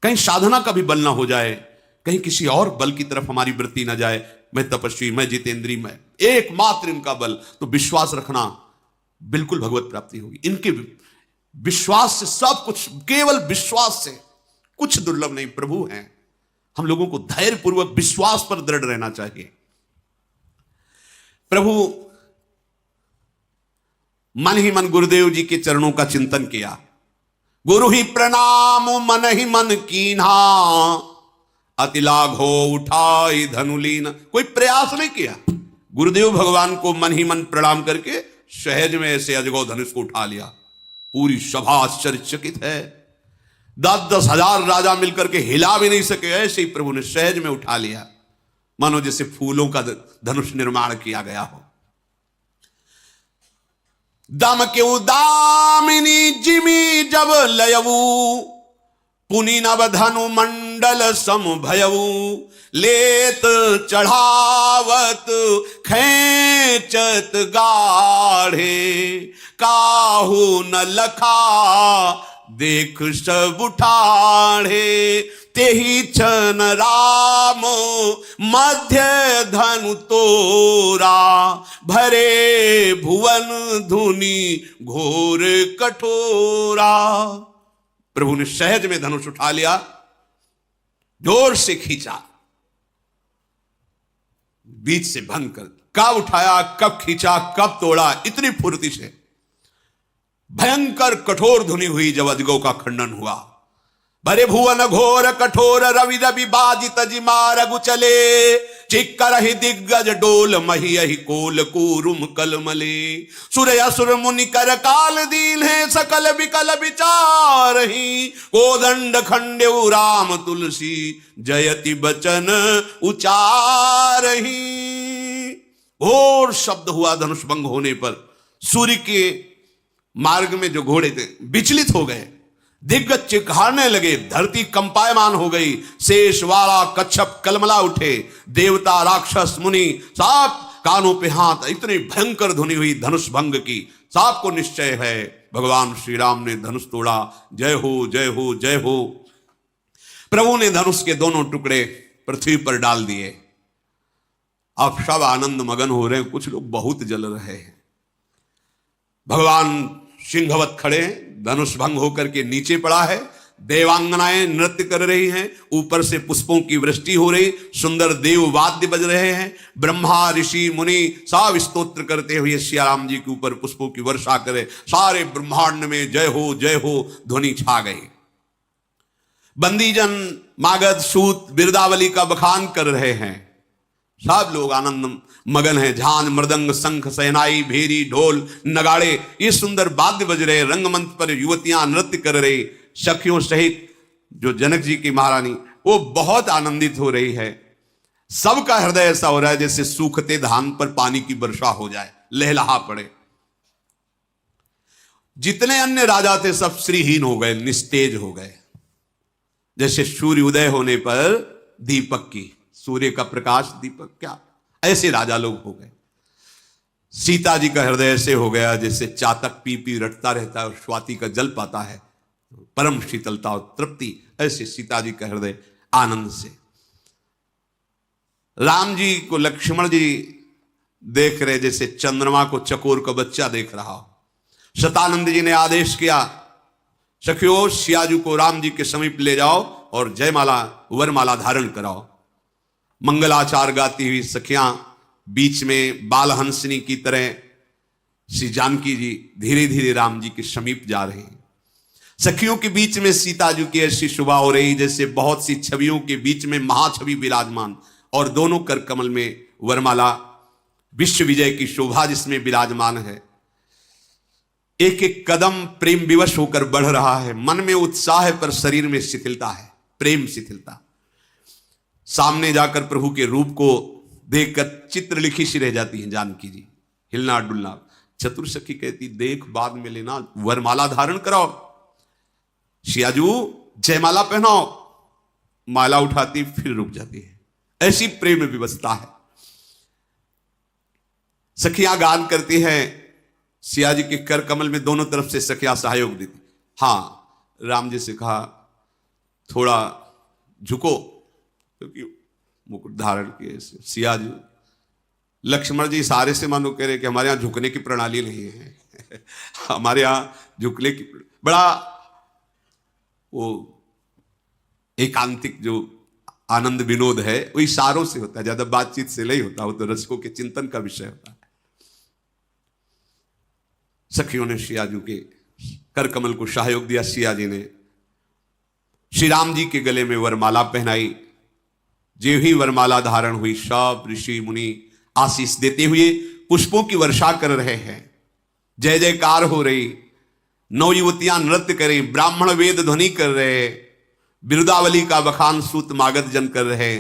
कहीं साधना का भी बल ना हो जाए, कहीं किसी और बल की तरफ हमारी वृत्ति ना जाए, मैं तपस्वी, मैं जितेंद्री, मैं एकमात्र इनका बल। तो विश्वास रखना, बिल्कुल भगवत प्राप्ति होगी। इनके विश्वास से सब कुछ, केवल विश्वास से कुछ दुर्लभ नहीं, प्रभु हैं। हम लोगों को धैर्यपूर्वक विश्वास पर दृढ़ रहना चाहिए। प्रभु मन ही मन गुरुदेव जी के चरणों का चिंतन किया। गुरु ही प्रणाम मन ही मन कीन्हा, अति लाघो उठाई धनुलीन। कोई प्रयास नहीं किया, गुरुदेव भगवान को मन ही मन प्रणाम करके सहज में ऐसे अजगौ धनुष को उठा लिया। पूरी सभा आश्चर्यचकित है। 10-10 हजार राजा मिलकर के हिला भी नहीं सके, ऐसे ही प्रभु ने सहज में उठा लिया, मानो जैसे फूलों का धनुष निर्माण किया गया हो। दम के उदामिनी जिमी जब लयवू, पुनि नव धनु मंडल सम भयवू। लेत चढ़ावत खेचत गाढ़े, काहू न लखा देख सब उठाढ़े। तेहि छन राम मध्य धनु तोरा, भरे भुवन धुनि घोर कठोरा। प्रभु ने सहज में धनुष उठा लिया, जोर से खींचा, बीच से भंग कर। कब उठाया, कब खींचा, कब तोड़ा, इतनी फुर्ती से भयंकर कठोर धुनि हुई जब अजगौ का खंडन हुआ। भरे भुवन घोर कठोर, रवि रवि बाजित जिमारगु चले। चिक्कर ही दिग्गज डोल, मही कोल कूरुम कलमले। सुर असुर मुनि कर काल दीन है, सकल विकल विचार ही। कोदंड खंडेउ राम तुलसी, जयति बचन उचार ही। घोर शब्द हुआ धनुष भंग होने पर। सूर्य के मार्ग में जो घोड़े थे विचलित हो गए, दिग्गज चिल्लाने लगे, धरती कंपायमान हो गई। शेष वाला कच्छप कलमला उठे, देवता राक्षस मुनि सब कानों पे हाथ। इतनी भयंकर ध्वनि हुई धनुष भंग की। सबको निश्चय है भगवान श्री राम ने धनुष तोड़ा। जय हो जय हो जय हो। प्रभु ने धनुष के दोनों टुकड़े पृथ्वी पर डाल दिए। अब सब आनंद मगन हो रहे हैं, कुछ लोग बहुत जल रहे हैं। भगवान सिंहवत खड़े, धनुष भंग होकर के नीचे पड़ा है। देवांगनाएं नृत्य कर रही हैं, ऊपर से पुष्पों की वृष्टि हो रही, सुंदर देव वाद्य बज रहे हैं। ब्रह्मा ऋषि मुनि सब स्तोत्र करते हुए सिया राम जी के ऊपर पुष्पों की वर्षा करे। सारे ब्रह्मांड में जय हो ध्वनि छा गई। बंदीजन मागध सूत बिरदावली का बखान कर रहे हैं। सब लोग आनंद मगन हैं। झांझ मृदंग शंख सहनाई भेरी ढोल नगाड़े ये सुंदर वाद्य बज रहे। रंगमंच पर युवतियां नृत्य कर रही। सखियों सहित जो जनक जी की महारानी वो बहुत आनंदित हो रही है। सबका हृदय ऐसा हो रहा है जैसे सूखते धान पर पानी की वर्षा हो जाए, लहलहा पड़े। जितने अन्य राजा थे सब श्रीहीन हो गए, निस्तेज हो गए। जैसे सूर्य उदय होने पर दीपक की, सूर्य का प्रकाश दीपक, क्या ऐसे राजा लोग हो गए। सीता जी का हृदय ऐसे हो गया जैसे चातक पी पी रटता रहता है और स्वाति का जल पाता है, परम शीतलता और तृप्ति। ऐसे सीता जी का हृदय आनंद से। राम जी को लक्ष्मण जी देख रहे जैसे चंद्रमा को चकोर का बच्चा देख रहा हो। शतानंद जी ने आदेश किया, सखियों सियाजू को राम जी के समीप ले जाओ और जयमाला वरमाला धारण कराओ। मंगलाचार गाती हुई सखियां बीच में बालहंसनी की तरह श्री जानकी जी धीरे धीरे राम जी के समीप जा रहे हैं। सखियों के बीच में सीता जी की ऐसी शोभा हो रही जैसे बहुत सी छवियों के बीच में महाछवि विराजमान, और दोनों कर कमल में वरमाला विश्व विजय की शोभा जिसमें विराजमान है। एक एक कदम प्रेम विवश होकर बढ़ रहा है। मन में उत्साह है पर शरीर में शिथिलता है, प्रेम शिथिलता। सामने जाकर प्रभु के रूप को देखकर चित्र लिखी सी रह जाती है जानकी जी, हिलना डुलना। चतुर सखी कहती देख बाद में लेना, वरमाला धारण कराओ, सियाजू जयमाला पहनाओ। माला उठाती फिर रुक जाती है। ऐसी प्रेम विवस्था है। सखियां गान करती हैं, सिया जी के कर कमल में दोनों तरफ से सखियां सहयोग देती। हां, राम जी से कहा थोड़ा झुको, क्योंकि मुकुट धारण किए सिया जी। लक्ष्मण जी सारे से मानो कह रहे कि हमारे यहां झुकने की प्रणाली नहीं है हमारे यहां झुकने की बड़ा वो एकांतिक जो आनंद विनोद है वो इशारों से होता है, ज्यादा बातचीत से नहीं होता। वो तो रसिकों के चिंतन का विषय होता है। सखियों ने सियाजू के कर कमल को सहयोग दिया। सिया जी ने श्री राम जी के गले में वरमाला पहनाई। जो ही वरमाला धारण हुई सब ऋषि मुनि आशीष देते हुए पुष्पों की वर्षा कर रहे हैं। जय जयकार हो रही। नौ युवतियां नृत्य करें, ब्राह्मण वेद ध्वनि कर रहे, बिरुदावली का बखान सूत मागध जन कर रहे।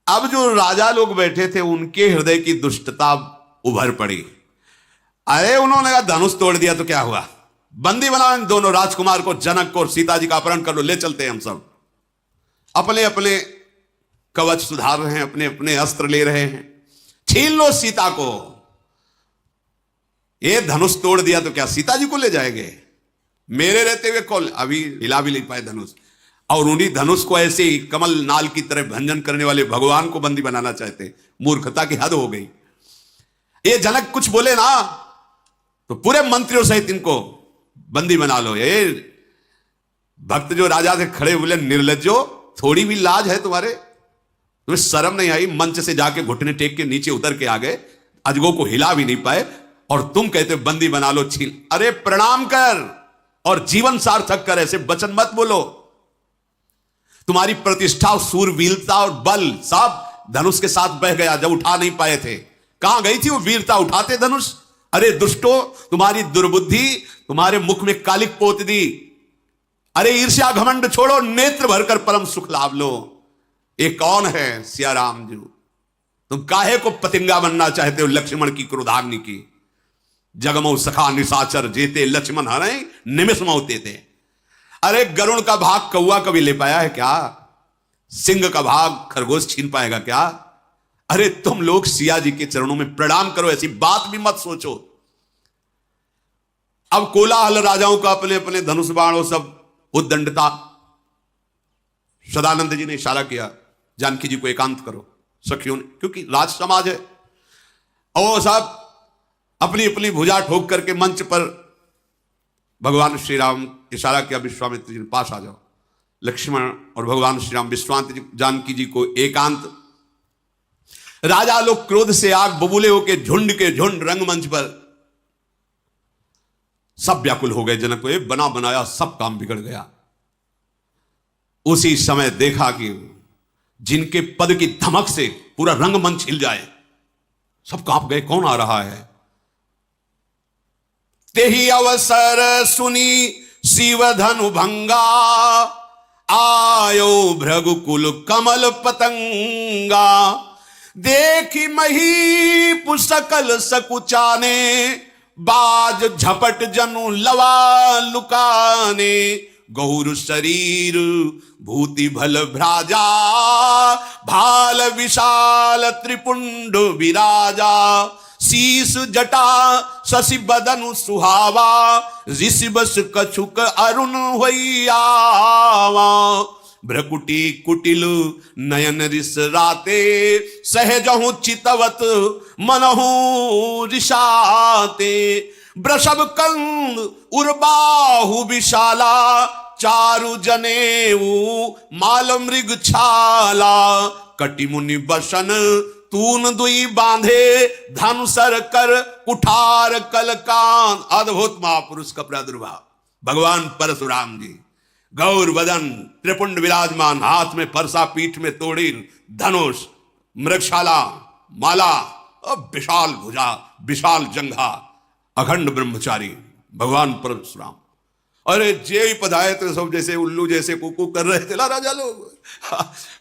अब जो राजा लोग बैठे थे उनके हृदय की दुष्टता उभर पड़ी। अरे उन्होंने कहा धनुष तोड़ दिया तो क्या हुआ, बंदी बनाओ इन दोनों राजकुमार को, जनक को और सीता जी का अपहरण कर लो, ले चलते हैं हम सब। अपने अपने कवच सुधार रहे हैं, अपने अपने अस्त्र ले रहे हैं। छीन लो सीता को। ये धनुष तोड़ दिया तो क्या सीता जी को ले जाएंगे? मेरे रहते हुए कौन अभी हिला भी नहीं पाए धनुष। और उन्हीं धनुष को ऐसे ही कमल नाल की तरह भंजन करने वाले भगवान को बंदी बनाना चाहते। मूर्खता की हद हो गई। ये जनक कुछ बोले ना तो पूरे मंत्रियों सहित इनको बंदी बना लो। ये भक्त जो राजा थे खड़े बोले, निर्लज्जो, थोड़ी भी लाज है तुम्हारे? तुम्हें शर्म नहीं आई? मंच से जाके घुटने टेक के नीचे उतर के आ गए, अजगों को हिला भी नहीं पाए, और तुम कहते हो बंदी बना लो, छीन। अरे प्रणाम कर और जीवन सार्थक कर, ऐसे वचन मत बोलो। तुम्हारी प्रतिष्ठा, सूरवीरता और बल सब धनुष के साथ बह गया जब उठा नहीं पाए थे। कहां गई थी वो वीरता? उठाते धनुष। अरे दुष्टो, तुम्हारी दुर्बुद्धि तुम्हारे मुख में कालिक पोत दी। अरे ईर्ष्या घमंड छोड़ो, नेत्र भरकर परम सुख लाभ लो। ये कौन है? सिया राम जी। तुम काहे को पतिंगा बनना चाहते हो लक्ष्मण की क्रोधाग्नि की? जगमो सखा निशाचर जेते लक्ष्मण हरे निमिष मौते थे। अरे गरुण का भाग कौआ कभी ले पाया है क्या? सिंह का भाग खरगोश छीन पाएगा क्या? अरे तुम लोग सिया जी के चरणों में प्रणाम करो, ऐसी बात भी मत सोचो। अब कोलाहल राजाओं का अपने अपने धनुष बाणों सब उद्दंडता। सदानंद जी ने इशारा किया, जानकी जी को एकांत करो। सखियों ने, क्योंकि राज समाज है, और सब अपनी अपनी भुजा ठोक करके मंच पर भगवान श्री राम इशारा किया, विश्वामित्र जी पास आ जाओ। लक्ष्मण और भगवान श्री राम विश्वामित्र जी जानकी जी को एकांत। राजा लोग क्रोध से आग बबूले होके झुंड के झुंड रंगमंच पर सब व्याकुल हो गए। जनक को बना बनाया सब काम बिगड़ गया। उसी समय देखा कि जिनके पद की धमक से पूरा रंगमंच हिल जाए, सब कांप गए, कौन आ रहा है। तेहि अवसर सुनी शिवधनु भंगा, आयो भृगुकुल कमल पतंगा। देखी मही सकल सकुचाने, बाज झपट जनु लवा लुकाने। गौर शरीर भूति भल भ्राजा, भाल विशाल त्रिपुंड विराजा। शीस जटा शशि बदनु सुहावा, ऋषि बस कछुक अरुण होइयावा। भ्रकुटी कुटिल नयन रिस राते, सहजहु चितवत मनहु रिसाते। वृषभ कंद उर्बाहु विशाला, चारु जनेऊ माल मृग छाला। कटि मुनि बसन तून दुई बांधे, धनुसर कर कुठार कलकान। अद्भुत महापुरुष का प्रादुर्भाव भगवान परशुराम जी, गौर वदन त्रिपुंड विराजमान, हाथ में परसा, पीठ में तोड़ी धनुष, मृगशाला माला और विशाल भुजा, विशाल जंघा, अखंड ब्रह्मचारी भगवान परशुराम। अरे जे ही पधाए तो सब जैसे उल्लू जैसे कुकू कर रहे थे राजा लोग।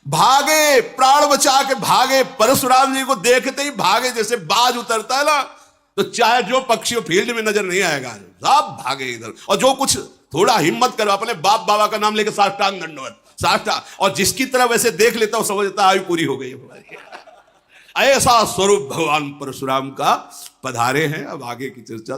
भागे, प्राण बचा के भागे, परशुराम जी को देखते ही भागे, जैसे बाज उतरता है ना, तो चाहे जो पक्षी फील्ड में नजर नहीं आएगा, सब भागे इधर। और जो कुछ थोड़ा हिम्मत करो, अपने बाप बाबा का नाम लेकर साष्टांग दंडवत, साष्टांग, और जिसकी तरह वैसे देख लेता हूं समझता आयु पूरी हो गई हमारी। ऐसा स्वरूप भगवान परशुराम का पधारे हैं। अब आगे की चर्चा